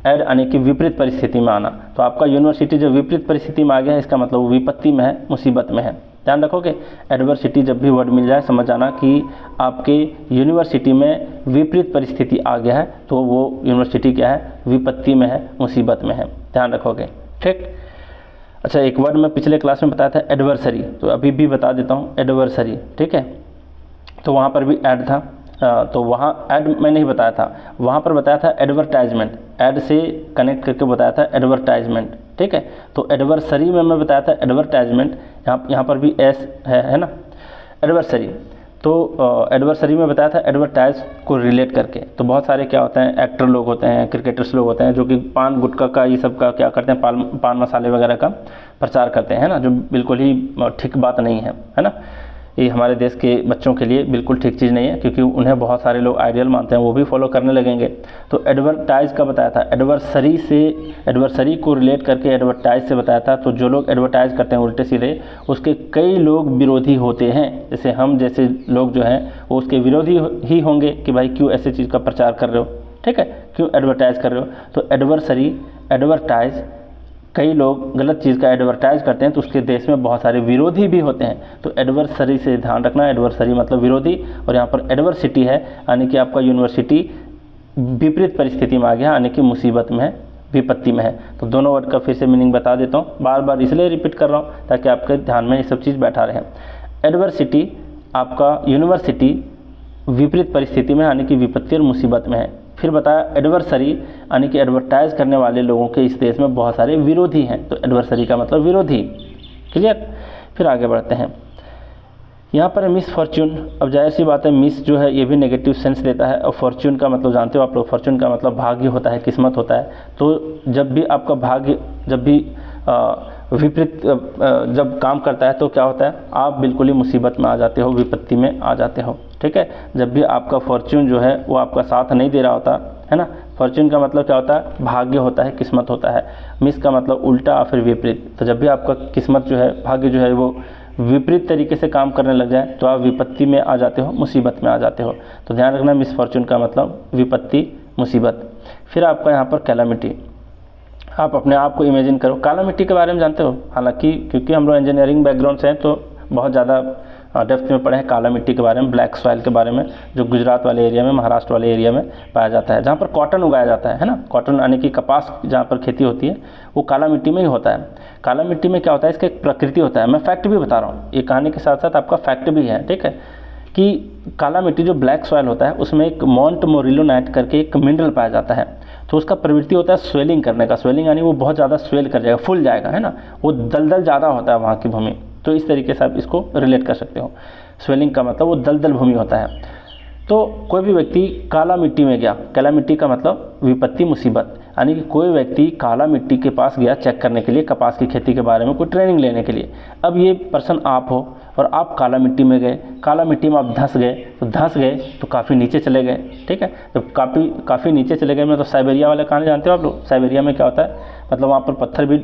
ऐड आने की विपरीत परिस्थिति में आना। तो आपका यूनिवर्सिटी जब विपरीत परिस्थिति में आ गया है, इसका मतलब वो विपत्ति में है, मुसीबत में है। ध्यान रखोगे, एडवर्सिटी जब भी वर्ड मिल जाए समझ जाना कि आपके यूनिवर्सिटी में विपरीत परिस्थिति आ गया है, तो वो यूनिवर्सिटी क्या है, विपत्ति में है, मुसीबत में है, ध्यान रखोगे, ठीक। अच्छा, एक वर्ड मैं पिछले क्लास में बताया था एडवर्सरी, तो अभी भी बता देता हूँ एडवर्सरी, ठीक है। तो वहाँ पर भी ऐड था, तो वहाँ ऐड मैं नहीं बताया था, वहाँ पर बताया था एडवर्टाइजमेंट, ऐड से कनेक्ट करके बताया था एडवर्टाइजमेंट, ठीक है। तो एडवर्सरी में मैं बताया था एडवर्टाइजमेंट, यहाँ पर भी एस है ना, एडवर्सरी। तो एडवर्सरी में बताया था एडवर्टाइज को रिलेट करके। तो बहुत सारे क्या होते हैं, एक्टर लोग होते हैं, क्रिकेटर्स लोग होते हैं, जो कि पान गुटखा का ये सब का क्या करते हैं, पान मसाले वगैरह का प्रचार करते हैं ना, जो बिल्कुल ही ठीक बात नहीं है ना। ये हमारे देश के बच्चों के लिए बिल्कुल ठीक चीज़ नहीं है, क्योंकि उन्हें बहुत सारे लोग आइडियल मानते हैं, वो भी फॉलो करने लगेंगे। तो एडवर्टाइज का बताया था, एडवर्सरी को रिलेट करके एडवर्टाइज से बताया था। तो जो लोग एडवर्टाइज करते हैं उल्टे सीधे, उसके कई लोग विरोधी होते हैं, जैसे हम जैसे लोग जो हैं वो उसके विरोधी ही होंगे कि भाई क्यों ऐसी चीज़ का प्रचार कर रहे हो, ठीक है, क्यों एडवर्टाइज कर रहे हो। तो एडवर्टाइज, कई लोग गलत चीज़ का एडवर्टाइज करते हैं तो उसके देश में बहुत सारे विरोधी भी होते हैं। तो एडवर्सरी से ध्यान रखना, एडवर्सरी मतलब विरोधी, और यहाँ पर एडवर्सिटी है यानी कि आपका यूनिवर्सिटी विपरीत परिस्थिति में आ गया, यानी कि मुसीबत में है, विपत्ति में है। तो दोनों वर्ड का फिर से मीनिंग बता देता हूँ, बार बार इसलिए रिपीट कर रहा हूँ ताकि आपके ध्यान में ये सब चीज़ बैठा रहे। एडवर्सिटी, आपका यूनिवर्सिटी विपरीत परिस्थिति में यानी कि विपत्ति और मुसीबत में है। फिर बताया एडवर्सरी यानी कि एडवर्टाइज करने वाले लोगों के इस देश में बहुत सारे विरोधी हैं, तो एडवर्सरी का मतलब विरोधी, क्लियर। फिर आगे बढ़ते हैं, यहाँ पर मिस फॉर्च्यून। अब जाहिर सी बात है, मिस जो है ये भी नेगेटिव सेंस देता है, और फॉर्च्यून का मतलब जानते हो आप लोग, फॉर्च्यून का मतलब भाग्य होता है, किस्मत होता है। तो जब भी आपका भाग्य जब भी विपरीत जब काम करता है तो क्या होता है, आप बिल्कुल ही मुसीबत में आ जाते हो, विपत्ति में आ जाते हो, ठीक है। जब भी आपका फॉर्च्यून जो है वो आपका साथ नहीं दे रहा होता है ना, फॉर्च्यून का मतलब क्या होता है, भाग्य होता है, किस्मत होता है। मिस का मतलब उल्टा और फिर विपरीत। तो जब भी आपका किस्मत जो है, भाग्य जो है वो विपरीत तरीके से काम करने लग जाए तो आप विपत्ति में आ जाते हो, मुसीबत में आ जाते हो। तो ध्यान रखना, मिस फॉर्च्यून का मतलब विपत्ति, मुसीबत। फिर आपका यहाँ पर कैलामिटी, आप अपने आप को इमेजिन करो। कैलामिटी के बारे में जानते हो, हालांकि क्योंकि हम लोग इंजीनियरिंग बैकग्राउंड से हैं तो बहुत ज़्यादा डेप्थ में पढ़े हैं काला मिट्टी के बारे में, ब्लैक सॉइल के बारे में, जो गुजरात वाले एरिया में, महाराष्ट्र वाले एरिया में पाया जाता है, जहाँ पर कॉटन उगाया जाता है ना, कॉटन यानी कि कपास जहाँ पर खेती होती है वो काला मिट्टी में ही होता है। काला मिट्टी में क्या होता है, इसका एक प्रकृति होता है, मैं फैक्ट भी बता रहा हूँ, ये कहानी के साथ साथ आपका फैक्ट भी है, ठीक है, कि काला मिट्टी जो ब्लैक सॉइल होता है उसमें एक मॉन्ट मोरिलोनाइट करके एक मिनरल पाया जाता है, तो उसका प्रवृत्ति होता है स्वेलिंग करने का, स्वेलिंग यानी वो बहुत ज़्यादा स्वेल कर जाएगा, फूल जाएगा, है ना, वो दलदल ज़्यादा होता है वहाँ की भूमि, तो इस तरीके से आप इसको रिलेट कर सकते हो। स्वेलिंग का मतलब वो दलदल भूमि होता है। तो कोई भी व्यक्ति काला मिट्टी में गया, काला मिट्टी का मतलब विपत्ति मुसीबत, यानी कि कोई व्यक्ति काला मिट्टी के पास गया चेक करने के लिए, कपास की खेती के बारे में कोई ट्रेनिंग लेने के लिए। अब ये पर्सन आप हो और आप काला मिट्टी में गए, काला मिट्टी में आप धंस गए तो काफ़ी नीचे चले गए, ठीक है, तो काफ़ी नीचे चले गए। मैं तो साइबेरिया वाले कहानी जानते हो आप लोग, साइबेरिया में क्या होता है, मतलब वहाँ पर पत्थर भी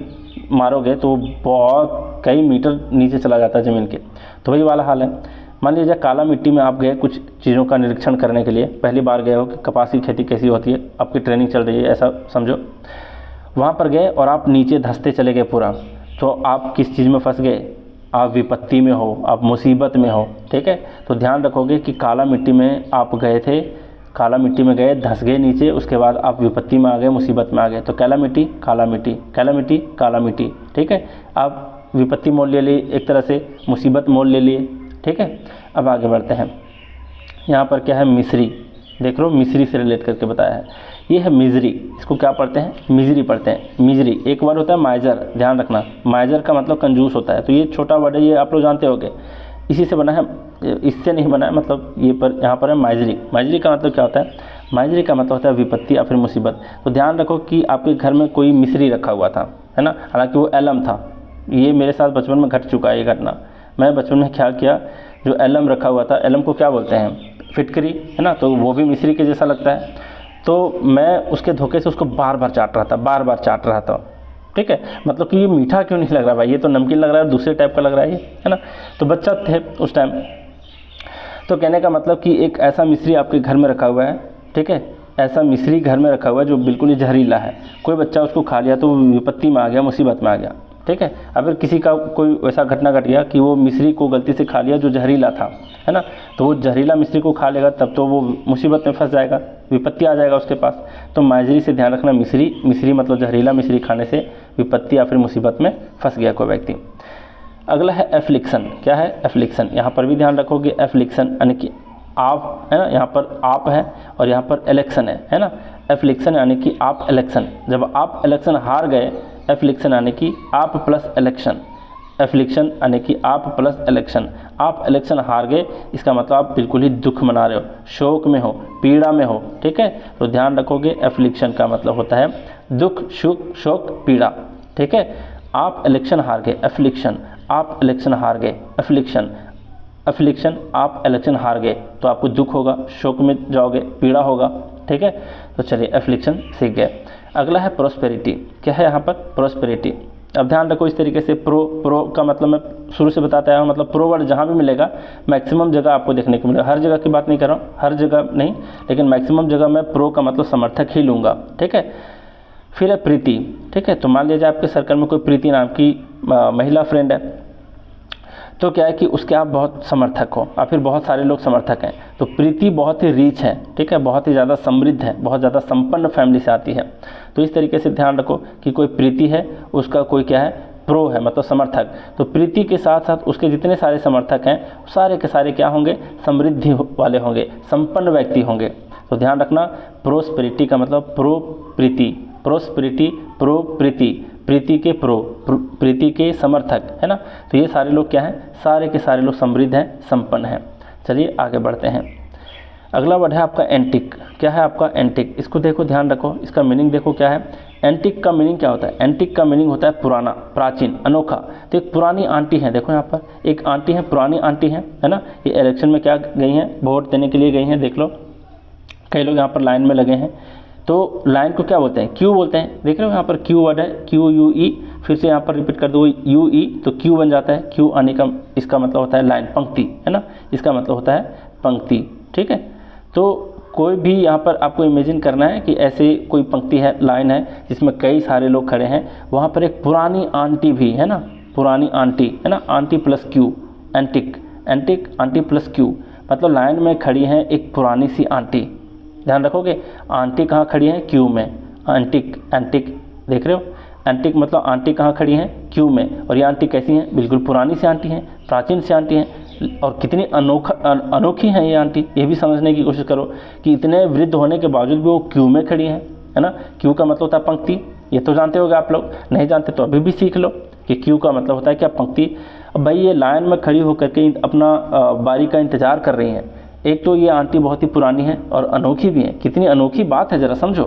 मारोगे तो बहुत कई मीटर नीचे चला जाता है ज़मीन के, तो वही वाला हाल है। मान लीजिए काला मिट्टी में आप गए कुछ चीज़ों का निरीक्षण करने के लिए, पहली बार गए हो कि कपास की खेती कैसी होती है, आपकी ट्रेनिंग चल रही है ऐसा समझो, वहाँ पर गए और आप नीचे धंसते चले गए पूरा, तो आप किस चीज़ में फंस गए, आप विपत्ति में हो, आप मुसीबत में हो, ठीक है। तो ध्यान रखोगे कि काला मिट्टी में आप गए थे, काला मिट्टी में गए, धंस गए नीचे, उसके बाद आप विपत्ति में आ गए, मुसीबत में आ गए, तो काला मिट्टी काला मिट्टी, काला मिट्टी काला मिट्टी, ठीक है। आप विपत्ति मोल ले लिए, एक तरह से मुसीबत मोल ले लिए, ठीक है। अब आगे बढ़ते हैं, यहाँ पर क्या है, मिस्री, देख लो मिस्री से रिलेट करके बताया है, ये है मिजरी, इसको क्या पढ़ते हैं, मिजरी पढ़ते हैं। मिजरी एक वर्ड होता है माइजर, ध्यान रखना, माइजर का मतलब कंजूस होता है, तो ये छोटा वर्ड है, ये आप लोग जानते होंगे, इसी से बना है, इससे नहीं बना है, मतलब ये पर यहाँ पर है माइजरी। माइजरी का मतलब क्या होता है, माइजरी का मतलब होता है विपत्ति या फिर मुसीबत। तो ध्यान रखो कि आपके घर में कोई मिस्री रखा हुआ था, है ना, हालांकि वो एलम था, ये मेरे साथ बचपन में घट चुका है ये घटना। मैं बचपन में ख्याल किया जो एलम रखा हुआ था, एलम को क्या बोलते हैं, फिटकरी, है ना, तो वो भी मिस्री के जैसा लगता है, तो मैं उसके धोखे से उसको बार बार चाट रहा था, ठीक है, मतलब कि ये मीठा क्यों नहीं लग रहा भाई, ये तो नमकीन लग रहा है, दूसरे टाइप का लग रहा है ये, है ना। तो बच्चा थे उस टाइम, तो कहने का मतलब कि एक ऐसा मिस्री आपके घर में रखा हुआ है, ठीक है, ऐसा मिस्री घर में रखा हुआ है जो बिल्कुल ही जहरीला है, कोई बच्चा उसको खा लिया तो वो विपत्ति में आ गया, मुसीबत में आ गया, ठीक है। अगर किसी का कोई वैसा घटना घट गया कि वो मिस्री को गलती से खा लिया जो जहरीला था, है ना, तो वो जहरीला मिस्री को खा लेगा, तब तो वो मुसीबत में फंस जाएगा, विपत्ति आ जाएगा उसके पास। तो माइजरी से ध्यान रखना, मिस्री मतलब जहरीला मिस्री खाने से विपत्ति या फिर मुसीबत में फंस गया कोई व्यक्ति। अगला है एफ्लिक्शन, क्या है, एफ्लिक्शन, यहाँ पर भी ध्यान रखोगे, एफ्लिक्शन यानी कि आप, है ना, यहाँ पर आप है और यहाँ पर इलेक्शन है ना, एफ्लिक्शन यानी कि आप इलेक्शन, जब आप इलेक्शन हार गए, एफ्लिक्शन यानी कि आप प्लस इलेक्शन, एफ्लिक्शन यानी कि आप प्लस इलेक्शन, आप इलेक्शन हार गए, इसका मतलब आप बिल्कुल ही दुख मना रहे हो, शोक में हो, पीड़ा में हो, ठीक है। तो ध्यान रखोगे एफ्लिक्शन का मतलब होता है दुख, सुख, शोक, पीड़ा, ठीक है। आप इलेक्शन हार गए, एफ्लिक्शन, आप इलेक्शन हार गए, एफ्लिक्शन, एफ्लिक्शन, आप इलेक्शन हार गए, तो आपको दुख होगा, शोक में जाओगे, पीड़ा होगा, ठीक है। तो चलिए एफ्लिक्शन सीख गए। अगला है प्रोस्पेरिटी, क्या है यहाँ पर, प्रोस्पेरिटी। अब ध्यान रखो इस तरीके से, प्रो का मतलब मैं शुरू से बताता आया हूँ, मतलब प्रो वर्ड जहाँ भी मिलेगा मैक्सिमम जगह आपको देखने को मिलेगा, हर जगह की बात नहीं कर रहा हूँ, हर जगह नहीं, लेकिन मैक्सिमम जगह मैं प्रो का मतलब समर्थक ही लूँगा, ठीक है। फिर है प्रीति, ठीक है, तो मान लीजिए आपके सर्कल में कोई प्रीति नाम की महिला फ्रेंड है, तो क्या है कि उसके आप बहुत समर्थक हो और फिर बहुत सारे लोग समर्थक हैं, तो प्रीति बहुत ही रीच है, ठीक है, बहुत ही ज़्यादा समृद्ध है, बहुत ज़्यादा संपन्न फैमिली से आती है। तो इस तरीके से ध्यान रखो कि कोई प्रीति है, उसका कोई क्या है, प्रो है, मतलब समर्थक। तो प्रीति के साथ साथ उसके जितने सारे समर्थक हैं सारे के सारे क्या होंगे, समृद्धि वाले होंगे, संपन्न व्यक्ति होंगे। तो ध्यान रखना, प्रोस्पेरिटी का मतलब प्रो प्रीति, प्रोस्पेरिटी, प्रो प्रीति, प्रीति के प्रो, प्रीति के समर्थक, है ना। तो ये सारे लोग क्या हैं, सारे के सारे लोग समृद्ध हैं, संपन्न हैं। चलिए आगे बढ़ते हैं। अगला वर्ड है आपका एंटिक, क्या है आपका एंटिक, इसको देखो, ध्यान रखो, इसका मीनिंग देखो क्या है। एंटिक का मीनिंग क्या होता है, एंटिक का मीनिंग होता है पुराना, प्राचीन, अनोखा। तो एक पुरानी आंटी है, देखो यहाँ पर एक आंटी है, पुरानी आंटी है ना, ये इलेक्शन में क्या गई हैं, वोट देने के लिए गई हैं, देख लो कई लोग यहाँ पर लाइन में लगे हैं। तो लाइन को क्या बोलते हैं, क्यू बोलते हैं, देख रहे हो यहाँ पर क्यू वर्ड है, क्यू यू ई, फिर से यहाँ पर रिपीट कर दो यू ई, तो क्यू बन जाता है, क्यू आने का इसका मतलब होता है लाइन, पंक्ति, है ना, इसका मतलब होता है पंक्ति, ठीक है। तो कोई भी यहाँ पर आपको इमेजिन करना है कि ऐसे कोई पंक्ति है, लाइन है जिसमें कई सारे लोग खड़े हैं, वहाँ पर एक पुरानी आंटी भी है ना, पुरानी आंटी, है ना, aunty plus Q, antique, antique aunty plus Q मतलब लाइन में खड़ी हैं एक पुरानी सी आंटी, ध्यान रखोगे। आंटी कहाँ खड़ी है? क्यू में। एंटिक एंटिक देख रहे हो, एंटिक मतलब आंटी कहाँ खड़ी हैं? क्यू में। और ये आंटी कैसी हैं? बिल्कुल पुरानी सी आंटी हैं, प्राचीन सी आंटी हैं। और कितनी अनोखी हैं ये आंटी, ये भी समझने की कोशिश करो कि इतने वृद्ध होने के बावजूद भी वो क्यू में खड़ी हैं, है ना। क्यू का मतलब होता है पंक्ति, ये तो जानते होगे आप लोग, नहीं जानते तो अभी भी सीख लो कि क्यू का मतलब होता है क्या? पंक्ति। अब भाई ये लाइन में खड़ी होकर के अपना बारी का इंतज़ार कर रही हैं। एक तो ये आंटी बहुत ही पुरानी है और अनोखी भी है। कितनी अनोखी बात है, ज़रा समझो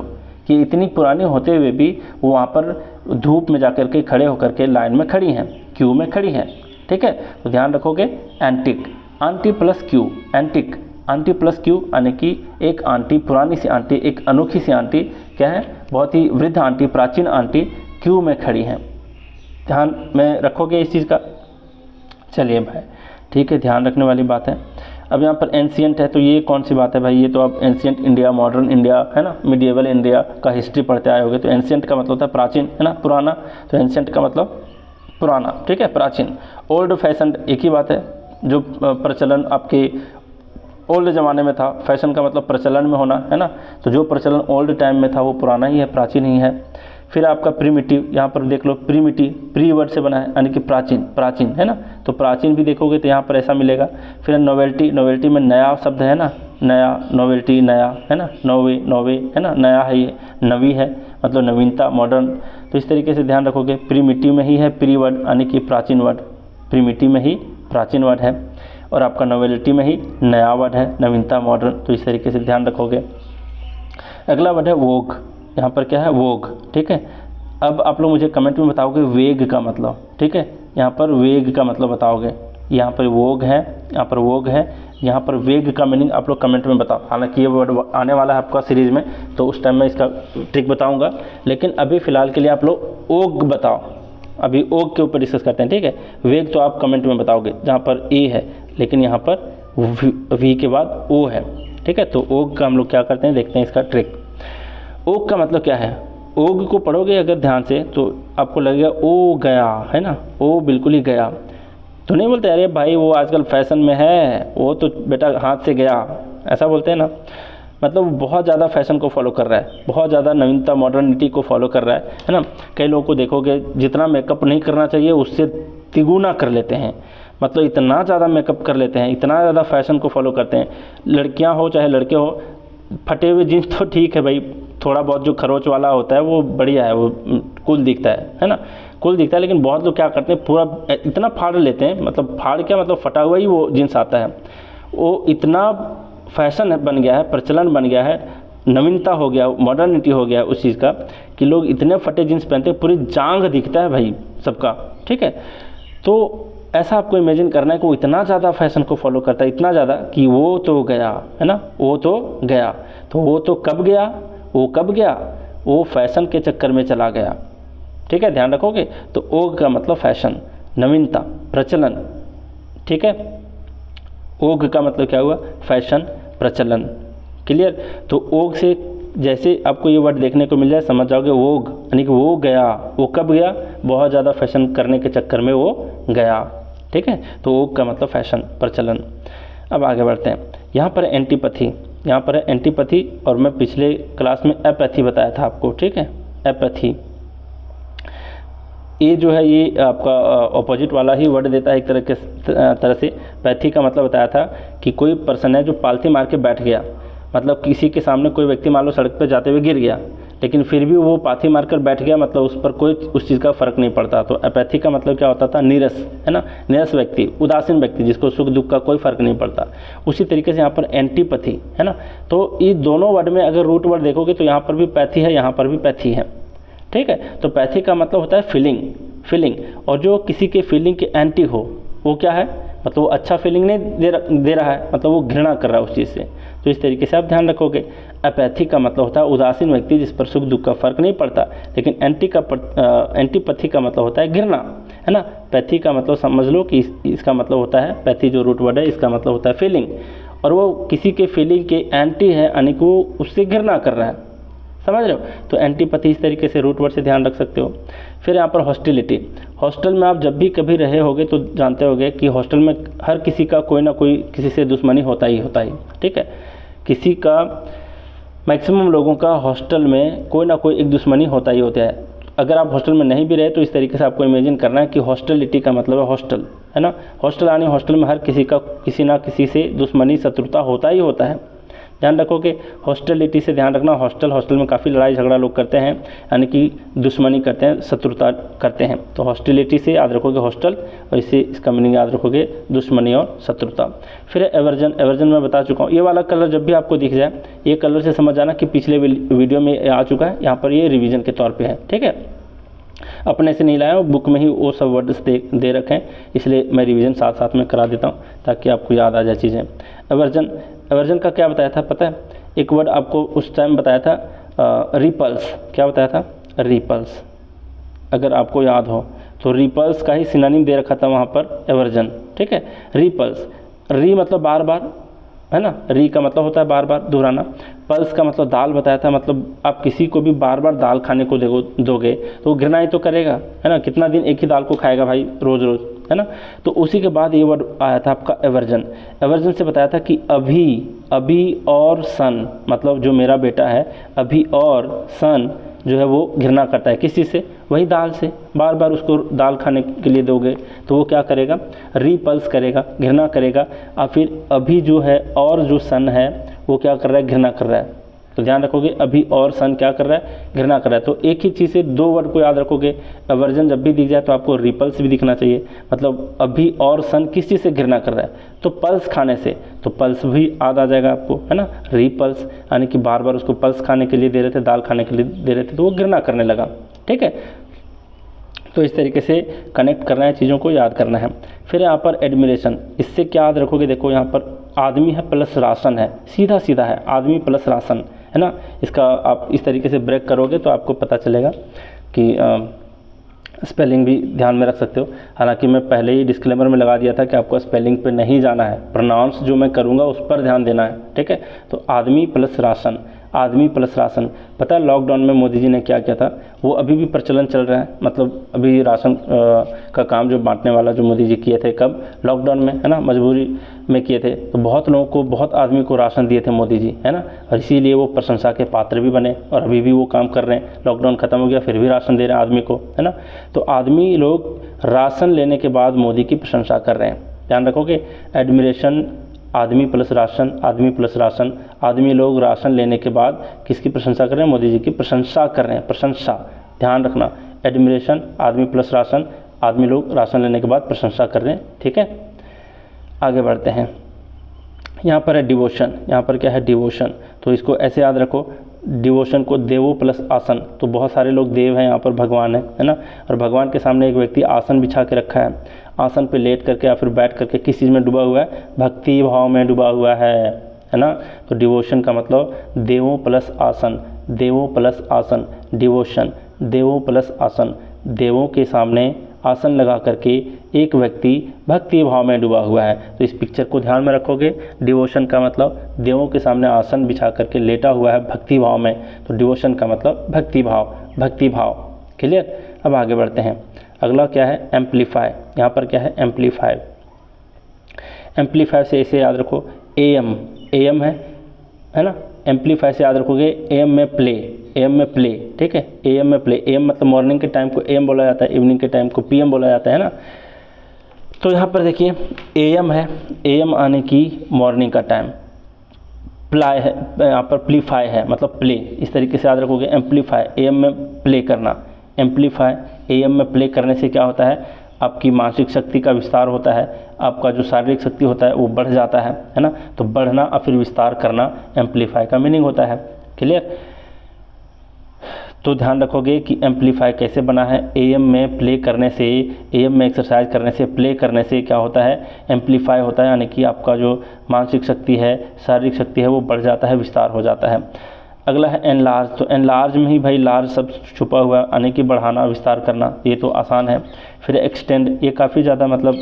कि इतनी पुरानी होते हुए भी वो वहाँ पर धूप में जाकर के खड़े होकर के लाइन में खड़ी हैं, क्यू में खड़ी हैं, ठीक है। तो ध्यान रखोगे antique, aunty plus Q, antique aunty plus Q यानी कि एक आंटी, पुरानी सी आंटी, एक अनोखी सी आंटी क्या है? बहुत ही वृद्ध आंटी, प्राचीन आंटी क्यू में खड़ी हैं। ध्यान में रखोगे इस चीज़ का। चलिए भाई ठीक है, ध्यान रखने वाली बात है। अब यहाँ पर एंशिएंट है, तो ये कौन सी बात है भाई? ये तो आप एंशिएंट इंडिया, मॉडर्न इंडिया, है ना, मिडिएवल इंडिया का हिस्ट्री पढ़ते आए होगे। तो एंशिएंट का मतलब होता है प्राचीन, है ना, पुराना। तो एंशिएंट का मतलब पुराना, ठीक है, प्राचीन। ओल्ड फैशन एक ही बात है, जो प्रचलन आपके ओल्ड ज़माने में था। फैशन का मतलब प्रचलन में होना, है ना। तो जो प्रचलन ओल्ड टाइम में था वो पुराना ही है, प्राचीन ही है। फिर आपका प्रीमिटिव, यहाँ पर देख लो प्रीमिटिव, प्री वर्ड से बना है यानी कि प्राचीन, प्राचीन, है ना। तो प्राचीन भी देखोगे तो यहाँ पर ऐसा मिलेगा। फिर नोवेल्टी, नोवेल्टी में नया शब्द है ना, नया, नोवेल्टी नया, है ना, नोवे, नोवे, है ना, नया है, ये नवी है मतलब नवीनता, मॉडर्न। तो इस तरीके से ध्यान रखोगे। प्रीमिटिव में ही है प्री वर्ड यानी कि प्राचीन वर्ड, प्रीमिटिव में ही प्राचीन वर्ड है। और आपका नोवेलिटी में ही नया वर्ड है, नवीनता, मॉडर्न। तो इस तरीके से ध्यान रखोगे। अगला वर्ड है वोग, यहाँ पर क्या है? वोग, ठीक है। अब आप लोग मुझे कमेंट में बताओगे वेग का मतलब, ठीक है। यहाँ पर वेग का मतलब बताओगे। यहाँ पर वोग है, यहाँ पर वोग है, यहाँ पर वेग का मीनिंग आप लोग कमेंट में बताओ। हालांकि ये वर्ड आने वाला है आपका सीरीज़ में, तो उस टाइम में इसका ट्रिक बताऊँगा। लेकिन अभी फ़िलहाल के लिए आप लोग ओग बताओ। अभी ओग के ऊपर डिस्कस करते हैं, ठीक है। वेग तो आप कमेंट में बताओगे, जहाँ पर ए है, लेकिन यहाँ पर वी के बाद ओ है, ठीक है। तो ओग का हम लोग क्या करते हैं, देखते हैं इसका ट्रिक। ओग का मतलब क्या है? ओग को पढ़ोगे अगर ध्यान से तो आपको लगेगा ओ गया, है ना, ओ बिल्कुल ही गया। तो नहीं बोलते अरे भाई वो आजकल फैशन में है, वो तो बेटा हाथ से गया, ऐसा बोलते हैं ना। मतलब बहुत ज़्यादा फैशन को फॉलो कर रहा है, बहुत ज़्यादा नवीनता, मॉडर्निटी को फॉलो कर रहा है ना। कई लोगों को देखोगे जितना मेकअप नहीं करना चाहिए उससे तिगुना कर लेते हैं, मतलब इतना ज़्यादा मेकअप कर लेते हैं, इतना ज़्यादा फैशन को फॉलो करते हैं। लड़कियां हो चाहे लड़के हो, फटे हुए जीन्स तो ठीक है भाई, थोड़ा बहुत जो खरोच वाला होता है वो बढ़िया है, वो कूल दिखता है ना, कूल दिखता है। लेकिन बहुत लोग क्या करते हैं, पूरा इतना फाड़ लेते हैं, मतलब फाड़ क्या मतलब फटा हुआ ही वो जीन्स आता है। वो इतना फैशन बन गया है, प्रचलन बन गया है, नवीनता हो गया, मॉडर्निटी हो गया उस चीज़ का कि लोग इतने फटे जीन्स पहनते हैं, पूरी जांघ दिखता है भाई सबका, ठीक है। तो ऐसा आपको इमेजिन करना है कि वो इतना ज़्यादा फैशन को फॉलो करता है, इतना ज़्यादा कि वो तो गया, है ना, वो तो गया। तो वो तो कब गया? वो कब गया? वो फैशन के चक्कर में चला गया, ठीक है, ध्यान रखोगे। तो ओग का मतलब फैशन, नवीनता, प्रचलन, ठीक है। ओग का मतलब क्या हुआ? फैशन, प्रचलन, क्लियर। तो ओग से जैसे आपको ये वर्ड देखने को मिल जाए समझ जाओगे ओग यानी कि वो गया। वो कब गया? बहुत ज़्यादा फैशन करने के चक्कर में वो गया, ठीक है। तो ओग का मतलब फैशन, प्रचलन। अब आगे बढ़ते हैं। यहाँ पर एंटीपैथी, यहाँ पर है एंटीपैथी, और मैं पिछले क्लास में एपैथी बताया था आपको, ठीक है। एपैथी ये जो है ये आपका ऑपोजिट वाला ही वर्ड देता है एक तरह से। पैथी का मतलब बताया था कि कोई पर्सन है जो पालथी मार के बैठ गया, मतलब किसी के सामने कोई व्यक्ति मान लो सड़क पर जाते हुए गिर गया, लेकिन फिर भी वो पाथी मारकर बैठ गया, मतलब उस पर कोई उस चीज़ का फ़र्क नहीं पड़ता। तो एपैथी का मतलब क्या होता था? नीरस, है ना, नीरस व्यक्ति, उदासीन व्यक्ति, जिसको सुख दुख का कोई फ़र्क नहीं पड़ता। उसी तरीके से यहाँ पर एंटीपैथी, है ना। तो ये दोनों वर्ड में अगर रूट वर्ड देखोगे तो यहाँ पर भी पैथी है, यहाँ पर भी पैथी है, ठीक है। तो पैथी का मतलब होता है फीलिंग, फीलिंग। और जो किसी के फीलिंग के एंटी हो वो क्या है? मतलब वो अच्छा फीलिंग नहीं दे रहा है, मतलब वो घृणा कर रहा है उस चीज़ से। तो इस तरीके से आप ध्यान रखोगे। अपैथी का मतलब होता है उदासीन व्यक्ति जिस पर सुख दुख का फर्क नहीं पड़ता। लेकिन एंटीपैथी का मतलब होता है घृणा, है ना। पैथी का मतलब समझ लो कि इसका मतलब होता है, पैथी जो रूट वर्ड है इसका मतलब होता है फीलिंग, और वो किसी के फीलिंग के एंटी है यानी कि वो उससे घृणा कर रहा है, समझ रहे हो। तो एंटीपैथी इस तरीके से रूट वर्ड से ध्यान रख सकते हो। फिर यहाँ पर हॉस्टिलिटी, हॉस्टल में आप जब भी कभी रहे होगे तो जानते होगे कि हॉस्टल में हर किसी का कोई ना कोई किसी से दुश्मनी होता ही ठीक है। किसी का, मैक्सिमम लोगों का हॉस्टल में कोई ना कोई एक दुश्मनी होता है। अगर आप हॉस्टल में नहीं भी रहे तो इस तरीके से आपको इमेजिन करना है कि हॉस्टलिटी का मतलब है हॉस्टल, है ना। हॉस्टल यानी हॉस्टल में हर किसी का किसी ना किसी से दुश्मनी शत्रुता होता ही होता है। ध्यान रखो कि हॉस्टलिटी से ध्यान रखना, हॉस्टल में काफ़ी लड़ाई झगड़ा लोग करते हैं, यानी कि दुश्मनी करते हैं, शत्रुता करते हैं। तो हॉस्टिलिटी से याद रखोगे हॉस्टल, और इसका मीनिंग याद रखोगे दुश्मनी और शत्रुता। फिर एवर्जन मैं बता चुका हूँ। ये वाला कलर जब भी आपको दिख जाए, ये कलर से समझ जाना कि पिछले वीडियो में आ चुका है, यहाँ पर ये रिवीजन के तौर पर है, ठीक है। अपने से नहीं लाया हूँ, बुक में ही वो सब वर्ड्स दे रखे हैं, इसलिए मैं रिवीजन साथ साथ में करा देता हूँ ताकि आपको याद आ जाए चीज़ें। एवर्जन का क्या बताया था पता है? एक वर्ड आपको उस टाइम बताया था, रिपल्स। क्या बताया था? रिपल्स। अगर आपको याद हो तो रिपल्स का ही सिनोनिम दे रखा था वहाँ पर एवर्जन, ठीक है। रिपल्स, री मतलब बार बार, है ना। री का मतलब होता है बार बार दोहराना। पल्स का मतलब दाल बताया था, मतलब आप किसी को भी बार बार दाल खाने को दोगे तो वो घृणा ही तो करेगा, है ना। कितना दिन एक ही दाल को खाएगा भाई, रोज़ रोज़, है ना। तो उसी के बाद ये वर्ड आया था आपका एवर्जन से बताया था कि अभी और सन, मतलब जो मेरा बेटा है, अभी और सन जो है वो घृणा करता है किस चीज़ से? वही दाल से। बार बार उसको दाल खाने के लिए दोगे तो वो क्या करेगा? रिपल्स करेगा, घृणा करेगा। और फिर अभी जो है और जो सन है वो क्या कर रहा है? घृणा कर रहा है। तो ध्यान रखोगे अभी और सन क्या कर रहा है? घृणा कर रहा है। तो एक ही चीज़ से दो वर्ड को याद रखोगे। एवर्जन जब भी दिख जाए तो आपको रिपल्स भी दिखना चाहिए, मतलब अभी और सन किस चीज़ से घृणा कर रहा है? तो पल्स खाने से, तो पल्स भी याद आ जाएगा आपको, है ना। रिपल्स यानी कि बार बार उसको पल्स खाने के लिए दे रहे थे, दाल खाने के लिए दे रहे थे, तो वो घृणा करने लगा, ठीक है। तो इस तरीके से कनेक्ट करना है, चीज़ों को याद करना है। फिर यहाँ पर एडमिरेशन, इससे क्या याद रखोगे? देखो यहाँ पर आदमी है प्लस राशन है, सीधा सीधा है, आदमी प्लस राशन, है ना। इसका आप इस तरीके से ब्रेक करोगे तो आपको पता चलेगा कि स्पेलिंग भी ध्यान में रख सकते हो। हालांकि मैं पहले ही डिस्क्लेमर में लगा दिया था कि आपको स्पेलिंग पे नहीं जाना है, प्रोनाउंस जो मैं करूँगा उस पर ध्यान देना है, ठीक है। तो आदमी प्लस राशन, आदमी प्लस राशन। पता है लॉकडाउन में मोदी जी ने क्या किया था? वो अभी भी प्रचलन चल रहा है, मतलब अभी राशन का काम जो बांटने वाला जो मोदी जी किए थे, कब? लॉकडाउन में, है ना, मजबूरी में किए थे। तो बहुत लोगों को, बहुत आदमी को राशन दिए थे मोदी जी, है ना। और इसीलिए वो प्रशंसा के पात्र भी बने और अभी भी वो काम कर रहे हैं। लॉकडाउन खत्म हो गया फिर भी राशन दे रहे हैं आदमी को, है ना। तो आदमी लोग राशन लेने के बाद मोदी की प्रशंसा कर रहे हैं। ध्यान रखोगे एडमिरेशन, आदमी प्लस राशन, आदमी प्लस राशन। आदमी लोग राशन लेने के बाद किसकी प्रशंसा कर रहे हैं? मोदी जी की प्रशंसा कर रहे हैं, प्रशंसा, ध्यान रखना। एडमिरेशन, आदमी प्लस राशन, आदमी लोग राशन लेने के बाद प्रशंसा कर रहे हैं, ठीक है। आगे बढ़ते हैं। यहाँ पर है डिवोशन, यहाँ पर क्या है? डिवोशन। तो इसको ऐसे याद रखो, डिवोशन को देवो प्लस आसन। तो बहुत सारे लोग देव हैं, यहाँ पर भगवान है ना। और भगवान के सामने एक व्यक्ति आसन बिछा के रखा है, आसन पे लेट करके या फिर बैठ करके किस चीज़ में डूबा हुआ है? भक्ति भाव में डूबा हुआ है ना। तो डिवोशन का मतलब देवों प्लस आसन, देवों प्लस आसन, डिवोशन, देवों प्लस आसन। देवों के सामने आसन लगा करके एक व्यक्ति भक्ति भाव में डूबा हुआ है। तो इस पिक्चर को ध्यान में रखोगे। डिवोशन का मतलब देवों के सामने आसन बिछा करके लेटा हुआ है भक्ति भाव में, तो डिवोशन का मतलब भक्ति भाव, भक्ति भाव। क्लियर? अब आगे बढ़ते हैं। अगला क्या है? एम्पलीफाई। यहाँ पर क्या है? एम्पलीफाई। एम्पलीफाई से इसे याद रखो, एम, एम है ना। एम्पलीफाई से याद रखोगे एम में प्ले, एम में प्ले, ठीक है। एम में प्ले, एम मतलब मॉर्निंग के टाइम को एम बोला जाता है, इवनिंग के टाइम को पीएम बोला जाता है ना। तो यहाँ पर देखिए एम है, एम आने की मॉर्निंग का टाइम, प्लाई है, यहाँ पर प्लीफाई है मतलब प्ले। इस तरीके से याद रखोगे एम्पलीफाई, एम में प्ले करना। एम्पलीफाई, एम में प्ले करने से क्या होता है? आपकी मानसिक शक्ति का विस्तार होता है, आपका जो शारीरिक शक्ति होता है वो बढ़ जाता है ना। तो बढ़ना और फिर विस्तार करना एम्पलीफाई का मीनिंग होता है। क्लियर? तो ध्यान रखोगे कि एम्पलीफाई कैसे बना है। एम में प्ले करने से, एम में एक्सरसाइज करने से, प्ले करने से क्या होता है? एम्पलीफाई होता है, यानी कि आपका जो मानसिक शक्ति है, शारीरिक शक्ति है वो बढ़ जाता है, विस्तार हो जाता है। अगला है एनलार्ज। तो एनलार्ज में ही भाई लार्ज सब छुपा हुआ, यानी कि बढ़ाना, विस्तार करना, ये तो आसान है। फिर एक्सटेंड, ये काफ़ी ज़्यादा मतलब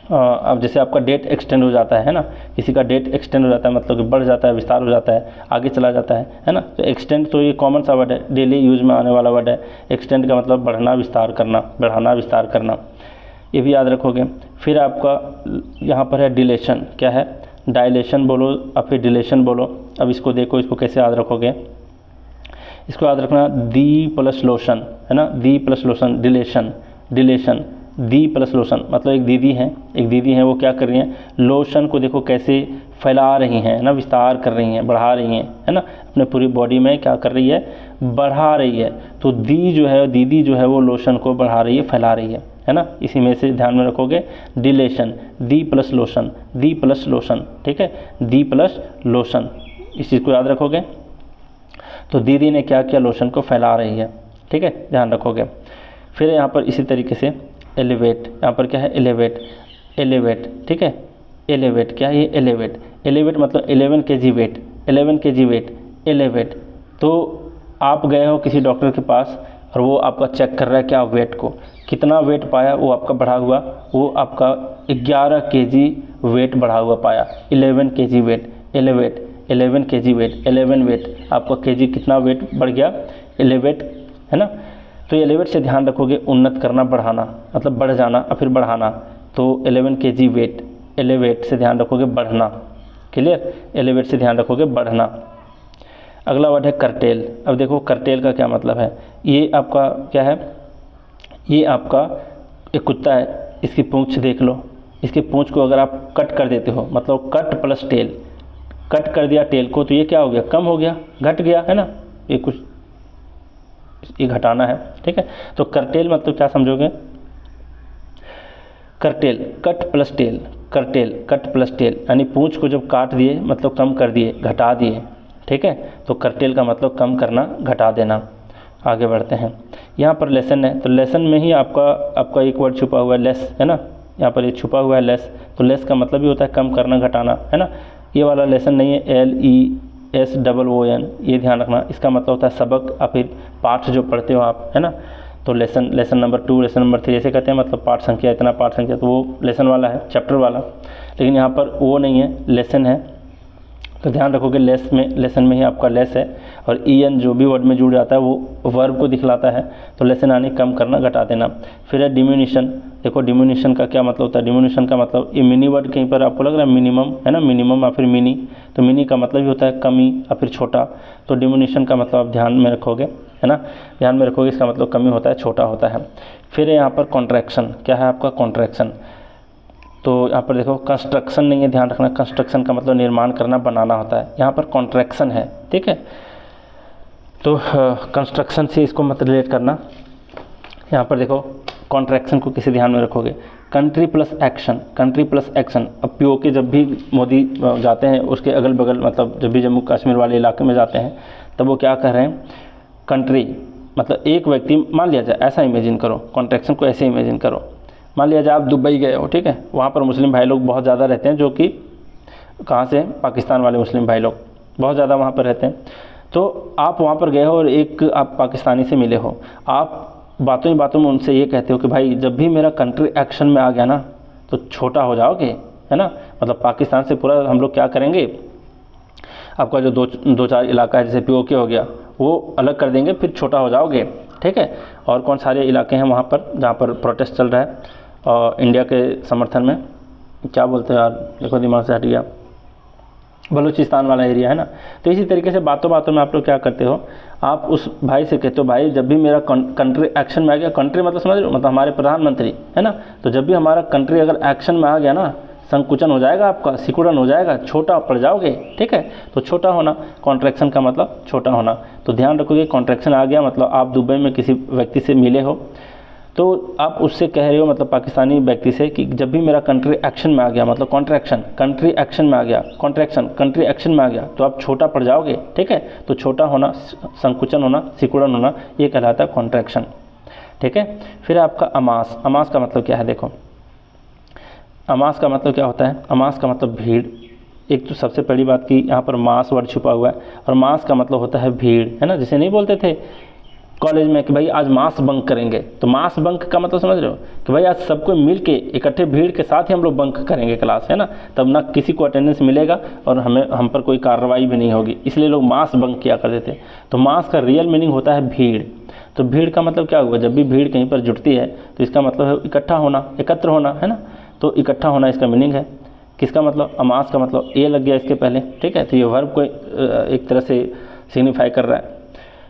अब जैसे आपका डेट एक्सटेंड हो जाता है ना, किसी का डेट एक्सटेंड हो जाता है मतलब कि बढ़ जाता है, विस्तार हो जाता है, आगे चला जाता है ना। तो एक्सटेंड तो ये कॉमन सा वर्ड है, डेली यूज में आने वाला वर्ड है। एक्सटेंड का मतलब बढ़ना, विस्तार करना, बढ़ाना, विस्तार करना, ये भी याद रखोगे। फिर आपका यहाँ पर है डिलेशन, क्या है, डायलेशन बोलो या फिर डिलेशन बोलो। अब इसको देखो, इसको कैसे याद रखोगे, इसको याद रखना दी प्लस लोशन है ना, दी प्लस लोशन, डिलेशन, डिलेशन, दी प्लस लोशन मतलब एक दीदी हैं, वो क्या कर रही हैं, लोशन को देखो कैसे फैला रही हैं ना, विस्तार कर रही हैं, बढ़ा रही हैं है ना, अपने पूरी बॉडी में क्या कर रही है, बढ़ा रही है। तो दी जो है, दीदी जो है वो लोशन को बढ़ा रही है, फैला रही है ना। इसी में से ध्यान में रखोगे डिलेशन, दी प्लस लोशन, दी प्लस लोशन, ठीक है, दी प्लस लोशन, इस चीज़ को याद रखोगे। तो दीदी ने क्या किया, लोशन को फैला रही है, ठीक है, ध्यान रखोगे। फिर यहाँ पर इसी तरीके से एलिवेट, यहाँ पर क्या है, एलिवेट, एलिवेट, ठीक है, एलिवेट क्या है, ये एलिवेट, एलिवेट मतलब 11 kg weight, 11 kg weight, elevate. तो आप गए हो किसी डॉक्टर के पास और वो आपका चेक कर रहा है क्या वेट को, कितना वेट पाया वो आपका बढ़ा हुआ, वो आपका 11 kg वेट बढ़ा हुआ पाया, 11 kg weight, elevate, 11 kg weight, 11 weight, आपका kg कितना वेट बढ़ गया, एलिवेट है ना। तो एलिवेट से ध्यान रखोगे उन्नत करना, बढ़ाना, मतलब बढ़ जाना और फिर बढ़ाना। तो 11 kg वेट, एलिवेट से ध्यान रखोगे बढ़ना, क्लियर, एलिवेट से ध्यान रखोगे बढ़ना। अगला वर्ड है करटेल। अब देखो करटेल का क्या मतलब है, ये आपका क्या है, ये आपका एक कुत्ता है, इसकी पूंछ देख लो, इसकी पूंछ को अगर आप कट कर देते हो, मतलब कट प्लस टेल, कट कर दिया टेल को, तो ये क्या हो गया, कम हो गया, घट गया है ना, ये कुछ ये घटाना है, ठीक है। तो करटेल मतलब क्या समझोगे, curtail, cut plus tail, curtail, cut plus tail, यानी पूंछ को जब काट दिए मतलब कम कर दिए, घटा दिए, ठीक है। तो करटेल का मतलब कम करना, घटा देना। आगे बढ़ते हैं, यहाँ पर लेसन है, तो लेसन में ही आपका एक वर्ड छुपा हुआ है, लेस है ना, यहाँ पर ये छुपा हुआ है लेस। तो लेस का मतलब भी होता है कम करना, घटाना है ना। ये वाला लेसन नहीं है, LESSON, ये ध्यान रखना, इसका मतलब होता है सबक या फिर पाठ जो पढ़ते हो आप, है ना। तो lesson, lesson number 2, lesson number 3 ऐसे कहते हैं, मतलब पाठ संख्या, इतना पाठ संख्या, तो वो लेसन वाला है, चैप्टर वाला। लेकिन यहाँ पर वो नहीं है, लेसन है। तो ध्यान रखोगे लेस में, लेसन में ही आपका लेस है, और EN जो भी वर्ड में जुड़ जाता है वो वर्ब को दिखलाता है। तो लेसन यानी कम करना, घटा देना। फिर है डिम्यूनिशन। देखो डिम्यूनिशन का क्या मतलब होता है, डिम्यूनिशन का मतलब, ये मिनी वर्ड कहीं पर आपको लग रहा है मिनिमम है ना, मिनिमम या फिर मिनी, तो मिनी का मतलब भी होता है कमी या फिर छोटा। तो डिम्यूनिशन का मतलब आप ध्यान में रखोगे है ना, ध्यान में रखोगे, इसका मतलब कमी होता है, छोटा होता है। फिर यहाँ पर कॉन्ट्रैक्शन, क्या है आपका कॉन्ट्रैक्शन, तो यहाँ पर देखो कंस्ट्रक्शन नहीं है, ध्यान रखना, कंस्ट्रक्शन का मतलब निर्माण करना, बनाना होता है, यहाँ पर कॉन्ट्रैक्शन है, ठीक है। तो कंस्ट्रक्शन से इसको मत रिलेट करना। यहाँ पर देखो कॉन्ट्रैक्शन को किसी ध्यान में रखोगे, country plus action, country plus action. अब POK जब भी मोदी जाते हैं उसके अगल बगल, मतलब जब भी जम्मू कश्मीर वाले इलाके में जाते हैं, तब वो क्या कर रहे हैं, कंट्री मतलब एक व्यक्ति, मान लिया जाए, ऐसा इमेजिन करो, कॉन्ट्रैक्शन को ऐसे इमेजिन करो, मान लिया जाए आप दुबई गए हो, ठीक है, वहाँ पर मुस्लिम भाई लोग बहुत ज़्यादा रहते हैं, जो कि कहाँ से, पाकिस्तान वाले मुस्लिम भाई लोग बहुत ज़्यादा वहाँ पर रहते हैं। तो आप वहाँ पर गए हो और एक आप पाकिस्तानी से मिले हो, आप बातों ही बातों में उनसे ये कहते हो कि भाई जब भी मेरा कंट्री एक्शन में आ गया ना तो छोटा हो जाओगे, है ना। मतलब पाकिस्तान से पूरा हम लोग क्या करेंगे, आपका जो दो चार इलाका है जैसे POK हो गया वो अलग कर देंगे, फिर छोटा हो जाओगे, ठीक है। और कौन सारे इलाके हैं वहाँ पर जहाँ पर प्रोटेस्ट चल रहा है और इंडिया के समर्थन में, क्या बोलते हैं यार, देखो दिमाग से हट गया, बलूचिस्तान वाला एरिया है ना। तो इसी तरीके से बातों बातों में आप लोग क्या करते हो, आप उस भाई से कहते हो भाई जब भी मेरा कंट्री एक्शन में आ गया, कंट्री मतलब समझ लो, मतलब हमारे प्रधानमंत्री है ना, तो जब भी हमारा कंट्री अगर एक्शन में आ गया ना, संकुचन हो जाएगा आपका, सिकुड़न हो जाएगा, छोटा पड़ जाओगे, ठीक है। तो छोटा होना, कॉन्ट्रैक्शन का मतलब छोटा होना। तो ध्यान रखोगे कॉन्ट्रैक्शन आ गया मतलब आप दुबई में किसी व्यक्ति से मिले हो, तो आप उससे कह रहे हो, मतलब पाकिस्तानी व्यक्ति से, कि जब भी मेरा कंट्री एक्शन में आ गया, मतलब कॉन्ट्रैक्शन, कंट्री एक्शन में आ गया, कॉन्ट्रैक्शन, कंट्री एक्शन में आ गया, तो आप छोटा पड़ जाओगे, ठीक है। तो छोटा होना, संकुचन होना, सिकुड़न होना, ये कहलाता है कॉन्ट्रैक्शन, ठीक है। फिर आपका अमास, अमास का मतलब क्या है, देखो अमास का मतलब क्या होता है, अमास का मतलब भीड़। एक तो सबसे पहली बात कि यहाँ पर मास वर्ड छुपा हुआ है, और मास का मतलब होता है भीड़, है ना। जैसे नहीं बोलते थे कॉलेज में कि भाई आज मास बंक करेंगे, तो मास बंक का मतलब समझ रहे हो कि भाई आज सबको मिल के इकट्ठे भीड़ के साथ ही हम लोग बंक करेंगे क्लास, है ना, तब ना किसी को अटेंडेंस मिलेगा और हम पर कोई कार्रवाई भी नहीं होगी, इसलिए लोग मास बंक किया करते थे। तो मास का रियल मीनिंग होता है भीड़। तो भीड़ का मतलब क्या हुआ, जब भी भीड़ कहीं पर जुटती है तो इसका मतलब है इकट्ठा होना, एकत्र होना, है ना, तो इकट्ठा होना इसका मीनिंग है। किसका मतलब, अमास का मतलब ए लग गया इसके पहले, ठीक है, तो ये वर्ब को एक तरह से सिग्निफाई कर रहा है।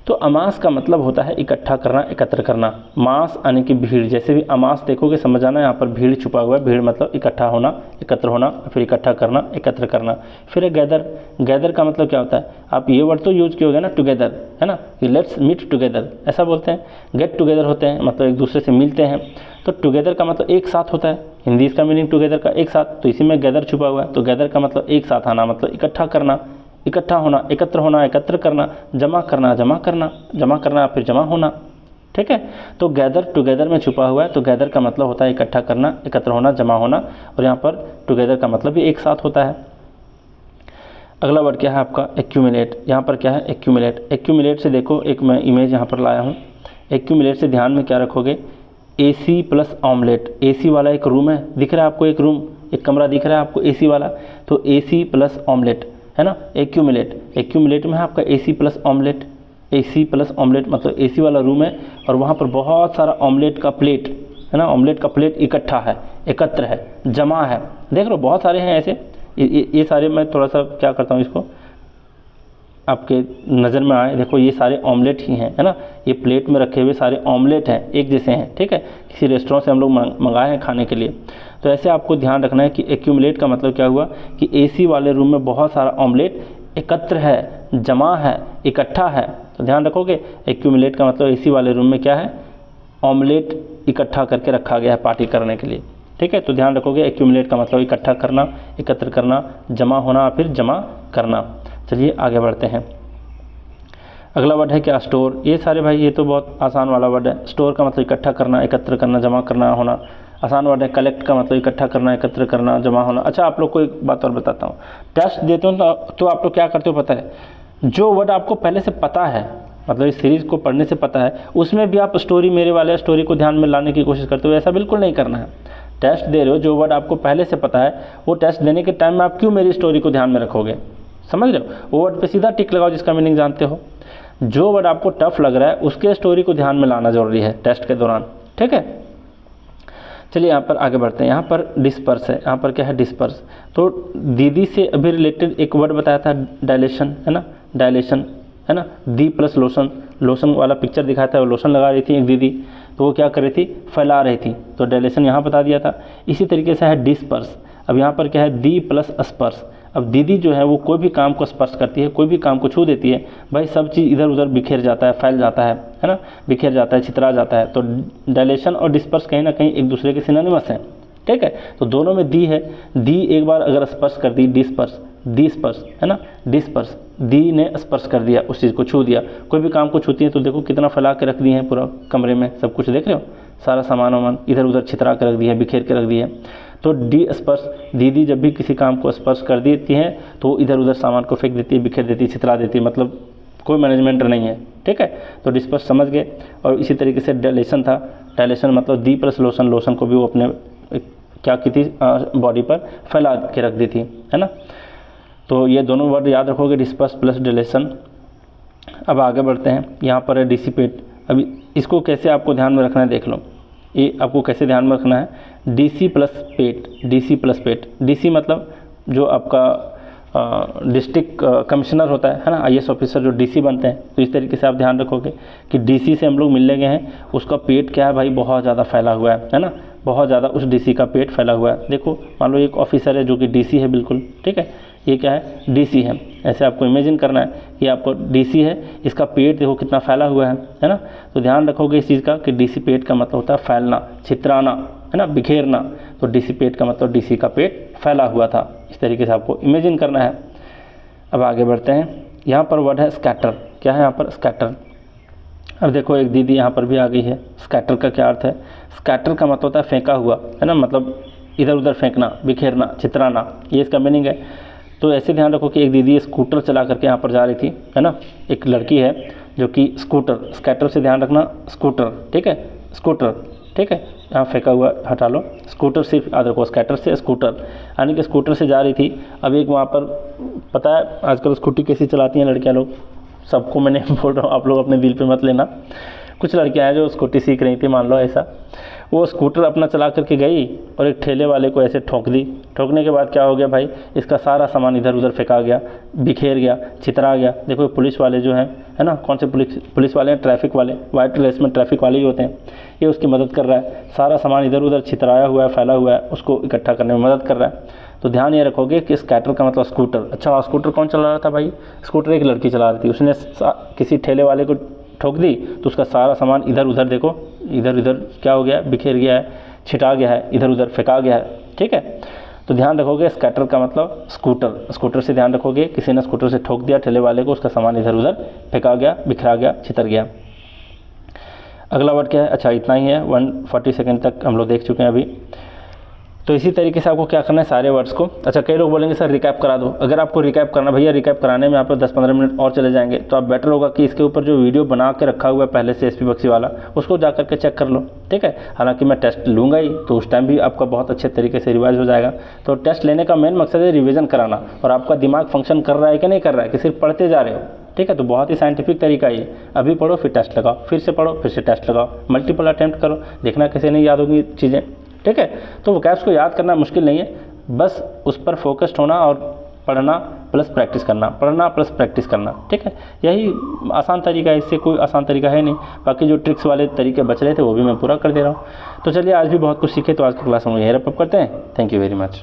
तो अमास का मतलब होता है इकट्ठा करना, एकत्र करना। मास यानी कि भीड़, जैसे भी अमास देखोगे समझ आना, यहाँ पर भीड़ छुपा हुआ है, भीड़ मतलब इकट्ठा होना, एकत्र होना, फिर इकट्ठा करना, एकत्र करना। फिर है गैदर। गैदर का मतलब क्या होता है, आप ये वर्ड तो यूज किए होगे ना, टुगेदर, है ना, कि लेट्स मीट टुगेदर, ऐसा बोलते हैं। गेट टुगेदर होते हैं, मतलब एक दूसरे से मिलते हैं। तो टुगेदर का मतलब एक साथ होता है, हिंदी इसका मीनिंग टुगेदर का एक साथ, तो इसी में गैदर छुपा हुआ है। तो गैदर का मतलब एक साथ आना, मतलब इकट्ठा करना, इकट्ठा होना, एकत्र होना, एकत्र करना, जमा करना, जमा करना, जमा करना, फिर जमा होना, ठीक है। तो गैदर टुगेदर में छुपा हुआ है। तो गैदर का मतलब होता है इकट्ठा करना, एकत्र होना, जमा होना, और यहाँ पर टुगेदर का मतलब भी एक साथ होता है। अगला वर्ड क्या है आपका, एक्यूमुलेट। यहाँ पर क्या है, एक्यूमुलेट। एक्यूमुलेट से देखो, एक मैं इमेज यहाँ पर लाया हूँ। एक्यूमुलेट से ध्यान में क्या रखोगे, AC प्लस ऑमलेट। AC वाला एक रूम है, दिख रहा है आपको, एक रूम, एक कमरा दिख रहा है आपको AC वाला, तो AC प्लस ऑमलेट, है ना, एक्यूमुलेट। एक्यूमुलेट में है आपका AC plus omelette. AC plus omelette मतलब AC वाला रूम है और वहाँ पर बहुत सारा ऑमलेट का प्लेट, है ना, ऑमलेट का प्लेट इकट्ठा है, एकत्र है, जमा है। देख लो बहुत सारे हैं ऐसे, ये सारे मैं थोड़ा सा क्या करता हूँ, इसको आपके नज़र में आए, देखो ये सारे ऑमलेट ही हैं, है ना, ये प्लेट में रखे हुए सारे ऑमलेट हैं, एक जैसे हैं, ठीक है, किसी रेस्टोरेंट से हम लोग मंगाए हैं खाने के लिए। तो ऐसे आपको ध्यान रखना है कि एक्यूमुलेट का मतलब क्या हुआ कि AC वाले रूम में बहुत सारा ऑमलेट एकत्र है, जमा है, इकट्ठा है। तो ध्यान रखोगे, एक्यूमुलेट का मतलब AC वाले रूम में क्या है, ऑमलेट इकट्ठा करके रखा गया है पार्टी करने के लिए, ठीक है। तो ध्यान रखोगे, एक्यूमुलेट का मतलब इकट्ठा करना, एकत्र करना, जमा होना, फिर जमा करना। चलिए आगे बढ़ते हैं। अगला वर्ड है क्या, स्टोर। ये सारे भाई ये तो बहुत आसान वाला वर्ड है। स्टोर का मतलब इकट्ठा करना, एकत्र करना, जमा करना, होना, आसान वर्ड है। कलेक्ट का मतलब इकट्ठा करना, एकत्र करना, जमा होना। अच्छा आप लोग को एक बात और बताता हूँ, टेस्ट देते हो तो आप लोग क्या करते हो पता है, जो वर्ड आपको पहले से पता है, मतलब इस सीरीज़ को पढ़ने से पता है, उसमें भी आप स्टोरी, मेरे वाले स्टोरी को ध्यान में लाने की कोशिश करते हो। ऐसा बिल्कुल नहीं करना है। टेस्ट दे रहे हो, जो वर्ड आपको पहले से पता है, वो टेस्ट देने के टाइम में आप क्यों मेरी स्टोरी को ध्यान में रखोगे, समझ रहे हो, वो वर्ड पे सीधा टिक लगाओ जिसका मीनिंग जानते हो। जो वर्ड आपको टफ लग रहा है उसके स्टोरी को ध्यान में लाना जरूरी है टेस्ट के दौरान, ठीक है। चलिए यहाँ पर आगे बढ़ते हैं। यहाँ पर डिस्पर्स है। यहाँ पर क्या है, डिस्पर्स। तो दीदी से अभी रिलेटेड एक वर्ड बताया था, डायलेशन, है ना, डायलेशन, है ना। दी प्लस लोशन, लोशन वाला पिक्चर दिखाया था, वो लोशन लगा रही थी एक दीदी, तो वो क्या कर रही थी, फैला रही थी, तो डायलेशन यहाँ बता दिया था। इसी तरीके से है डिस्पर्स। अब यहाँ पर क्या है, दी प्लस स्पर्श। अब दीदी जो है वो कोई भी काम को स्पर्श करती है, कोई भी काम को छू देती है, भाई सब चीज़ इधर उधर बिखेर जाता है, फैल जाता है ना, बिखेर जाता है, छितरा जाता है। तो डायलेशन और डिस्पर्स कहीं ना कहीं एक दूसरे के सिनोनिमस हैं, ठीक है। तो दोनों में दी है, दी एक बार अगर स्पर्श कर दी, डिस्पर्स, दी स्पर्श, है ना, डिस्पर्स, दी ने स्पर्श कर दिया, उस चीज़ को छू दिया। कोई भी काम को छूती है तो देखो कितना फैला के रख दिए हैं पूरा कमरे में, सब कुछ देख रहे हो, सारा सामान वामान इधर उधर छितरा के रख दिया है, बिखेर के रख दिया है। तो डी स्पर्श, दीदी जब भी किसी काम को स्पर्श कर देती हैं तो इधर उधर सामान को फेंक देती है, बिखेर देती है, छितरा देती है, मतलब कोई मैनेजमेंट नहीं है, ठीक है। तो डिस्पर्स समझ गए। और इसी तरीके से डायलेशन था, डायलेशन मतलब दी प्लस लोशन, लोशन को भी वो अपने क्या की थी, बॉडी पर फैला के रख दी थी, है ना। तो ये दोनों वर्ड याद रखोगे, डिस्पर्स प्लस डायलेशन। अब आगे बढ़ते हैं। यहाँ पर है डिसिपेट। अभी इसको कैसे आपको ध्यान में रखना है देख लो, ये आपको कैसे ध्यान में रखना है, DC प्लस पेट, DC प्लस पेट। DC मतलब जो आपका डिस्ट्रिक्ट कमिश्नर होता है ना, IAS ऑफिसर जो DC बनते हैं। तो इस तरीके से आप ध्यान रखोगे कि DC से हम लोग मिलने गए हैं, उसका पेट क्या है भाई, बहुत ज़्यादा फैला हुआ है ना, बहुत ज़्यादा उस DC का पेट फैला हुआ है। देखो मान लो एक ऑफिसर है जो कि DC है बिल्कुल, ठीक है, ये क्या है, DC है। ऐसे आपको इमेजिन करना है कि आपको DC है, इसका पेट देखो कितना फैला हुआ है ना। तो ध्यान रखोगे इस चीज़ का कि DC पेट का मतलब होता है फैलना, छितराना, है ना, बिखेरना। तो DC पेट का मतलब DC का पेट फैला हुआ था, इस तरीके से आपको इमेजिन करना है। अब आगे बढ़ते हैं। यहाँ पर वर्ड है स्कैटर। क्या है यहाँ पर, स्कैटर। अब देखो एक दीदी यहाँ पर भी आ गई है। स्कैटर का क्या अर्थ है, स्कैटर का मतलब होता है फेंका हुआ, है ना, मतलब इधर उधर फेंकना, बिखेरना, छितराना, ये इसका मीनिंग है। तो ऐसे ध्यान रखो कि एक दीदी स्कूटर चला करके यहाँ पर जा रही थी, है ना, एक लड़की है जो कि स्कूटर, स्कैटर से ध्यान रखना, स्कूटर, ठीक है, स्कूटर, ठीक है, यहाँ फेंका हुआ हटा लो, स्कूटर सिर्फ याद रखो, स्कैटर से स्कूटर, यानी कि स्कूटर से जा रही थी। अब एक वहाँ पर पता है आजकल स्कूटी कैसी चलाती हैं लड़कियाँ लोग, सबको मैंने बोल रहा हूँ, आप लोग अपने दिल पे मत लेना। कुछ लड़कियाँ हैं जो स्कूटी सीख रही थी, मान लो ऐसा, वो स्कूटर अपना चला करके गई और एक ठेले वाले को ऐसे ठोक दी। ठोकने के बाद क्या हो गया भाई, इसका सारा सामान इधर उधर फेंका गया, बिखेर गया, छितरा गया। देखो पुलिस वाले जो हैं, है ना, कौन से पुलिस वाले हैं, ट्रैफिक वाले, वाइट ड्रेस में ट्रैफिक वाले ही होते हैं, ये उसकी मदद कर रहा है। सारा सामान इधर उधर छितराया हुआ है, फैला हुआ है, उसको इकट्ठा करने में मदद कर रहा है। तो ध्यान ये रखोगे कि स्कैटर का मतलब स्कूटर। अच्छा, स्कूटर कौन चला रहा था भाई, स्कूटर एक लड़की चला रही थी, उसने किसी ठेले वाले को ठोक दी तो उसका सारा सामान इधर उधर, देखो इधर उधर क्या हो गया, बिखेर गया है, छिटा गया है, इधर उधर फेंका गया है, ठीक है। तो ध्यान रखोगे स्कैटर का मतलब स्कूटर, स्कूटर से ध्यान रखोगे किसी ने स्कूटर से ठोक दिया ठेले वाले को, उसका सामान इधर उधर फेंका गया, बिखरा गया, छितर गया। अगला वर्ड क्या है, अच्छा इतना ही है, 140 सेकेंड तक हम लोग देख चुके हैं अभी। तो इसी तरीके से आपको क्या करना है सारे वर्ड्स को। अच्छा, कई लोग बोलेंगे सर रिकैप करा दो, अगर आपको रिकैप करना, भैया रिकैप कराने में आप 10-15 मिनट और चले जाएंगे, तो आप बेटर होगा कि इसके ऊपर जो वीडियो बना के रखा हुआ है पहले से एसपी बख्शी वाला, उसको जा करके चेक कर लो, ठीक है। हालांकि मैं टेस्ट लूँगा ही, तो उस टाइम भी आपका बहुत अच्छे तरीके से रिवाइज हो जाएगा। तो टेस्ट लेने का मेन मकसद है रिविज़न कराना, और आपका दिमाग फंक्शन कर रहा है कि नहीं कर रहा है, कि सिर्फ पढ़ते जा रहे हो, ठीक है। तो बहुत ही साइंटिफिक तरीका ये, अभी पढ़ो फिर टेस्ट लगाओ, फिर से पढ़ो फिर से टेस्ट लगाओ, मल्टीपल अटैम्प्ट करो, देखना कैसे नहीं याद होगी चीज़ें, ठीक है। तो वोकैब्स को याद करना मुश्किल नहीं है, बस उस पर फोकस्ड होना और पढ़ना प्लस प्रैक्टिस करना, पढ़ना प्लस प्रैक्टिस करना, ठीक है। यही आसान तरीका है, इससे कोई आसान तरीका है नहीं। बाकी जो ट्रिक्स वाले तरीके बच रहे थे वो भी मैं पूरा कर दे रहा हूँ। तो चलिए आज भी बहुत कुछ सीखे, तो आज की क्लास हम यहीं रैप अप करते हैं। Thank you very much.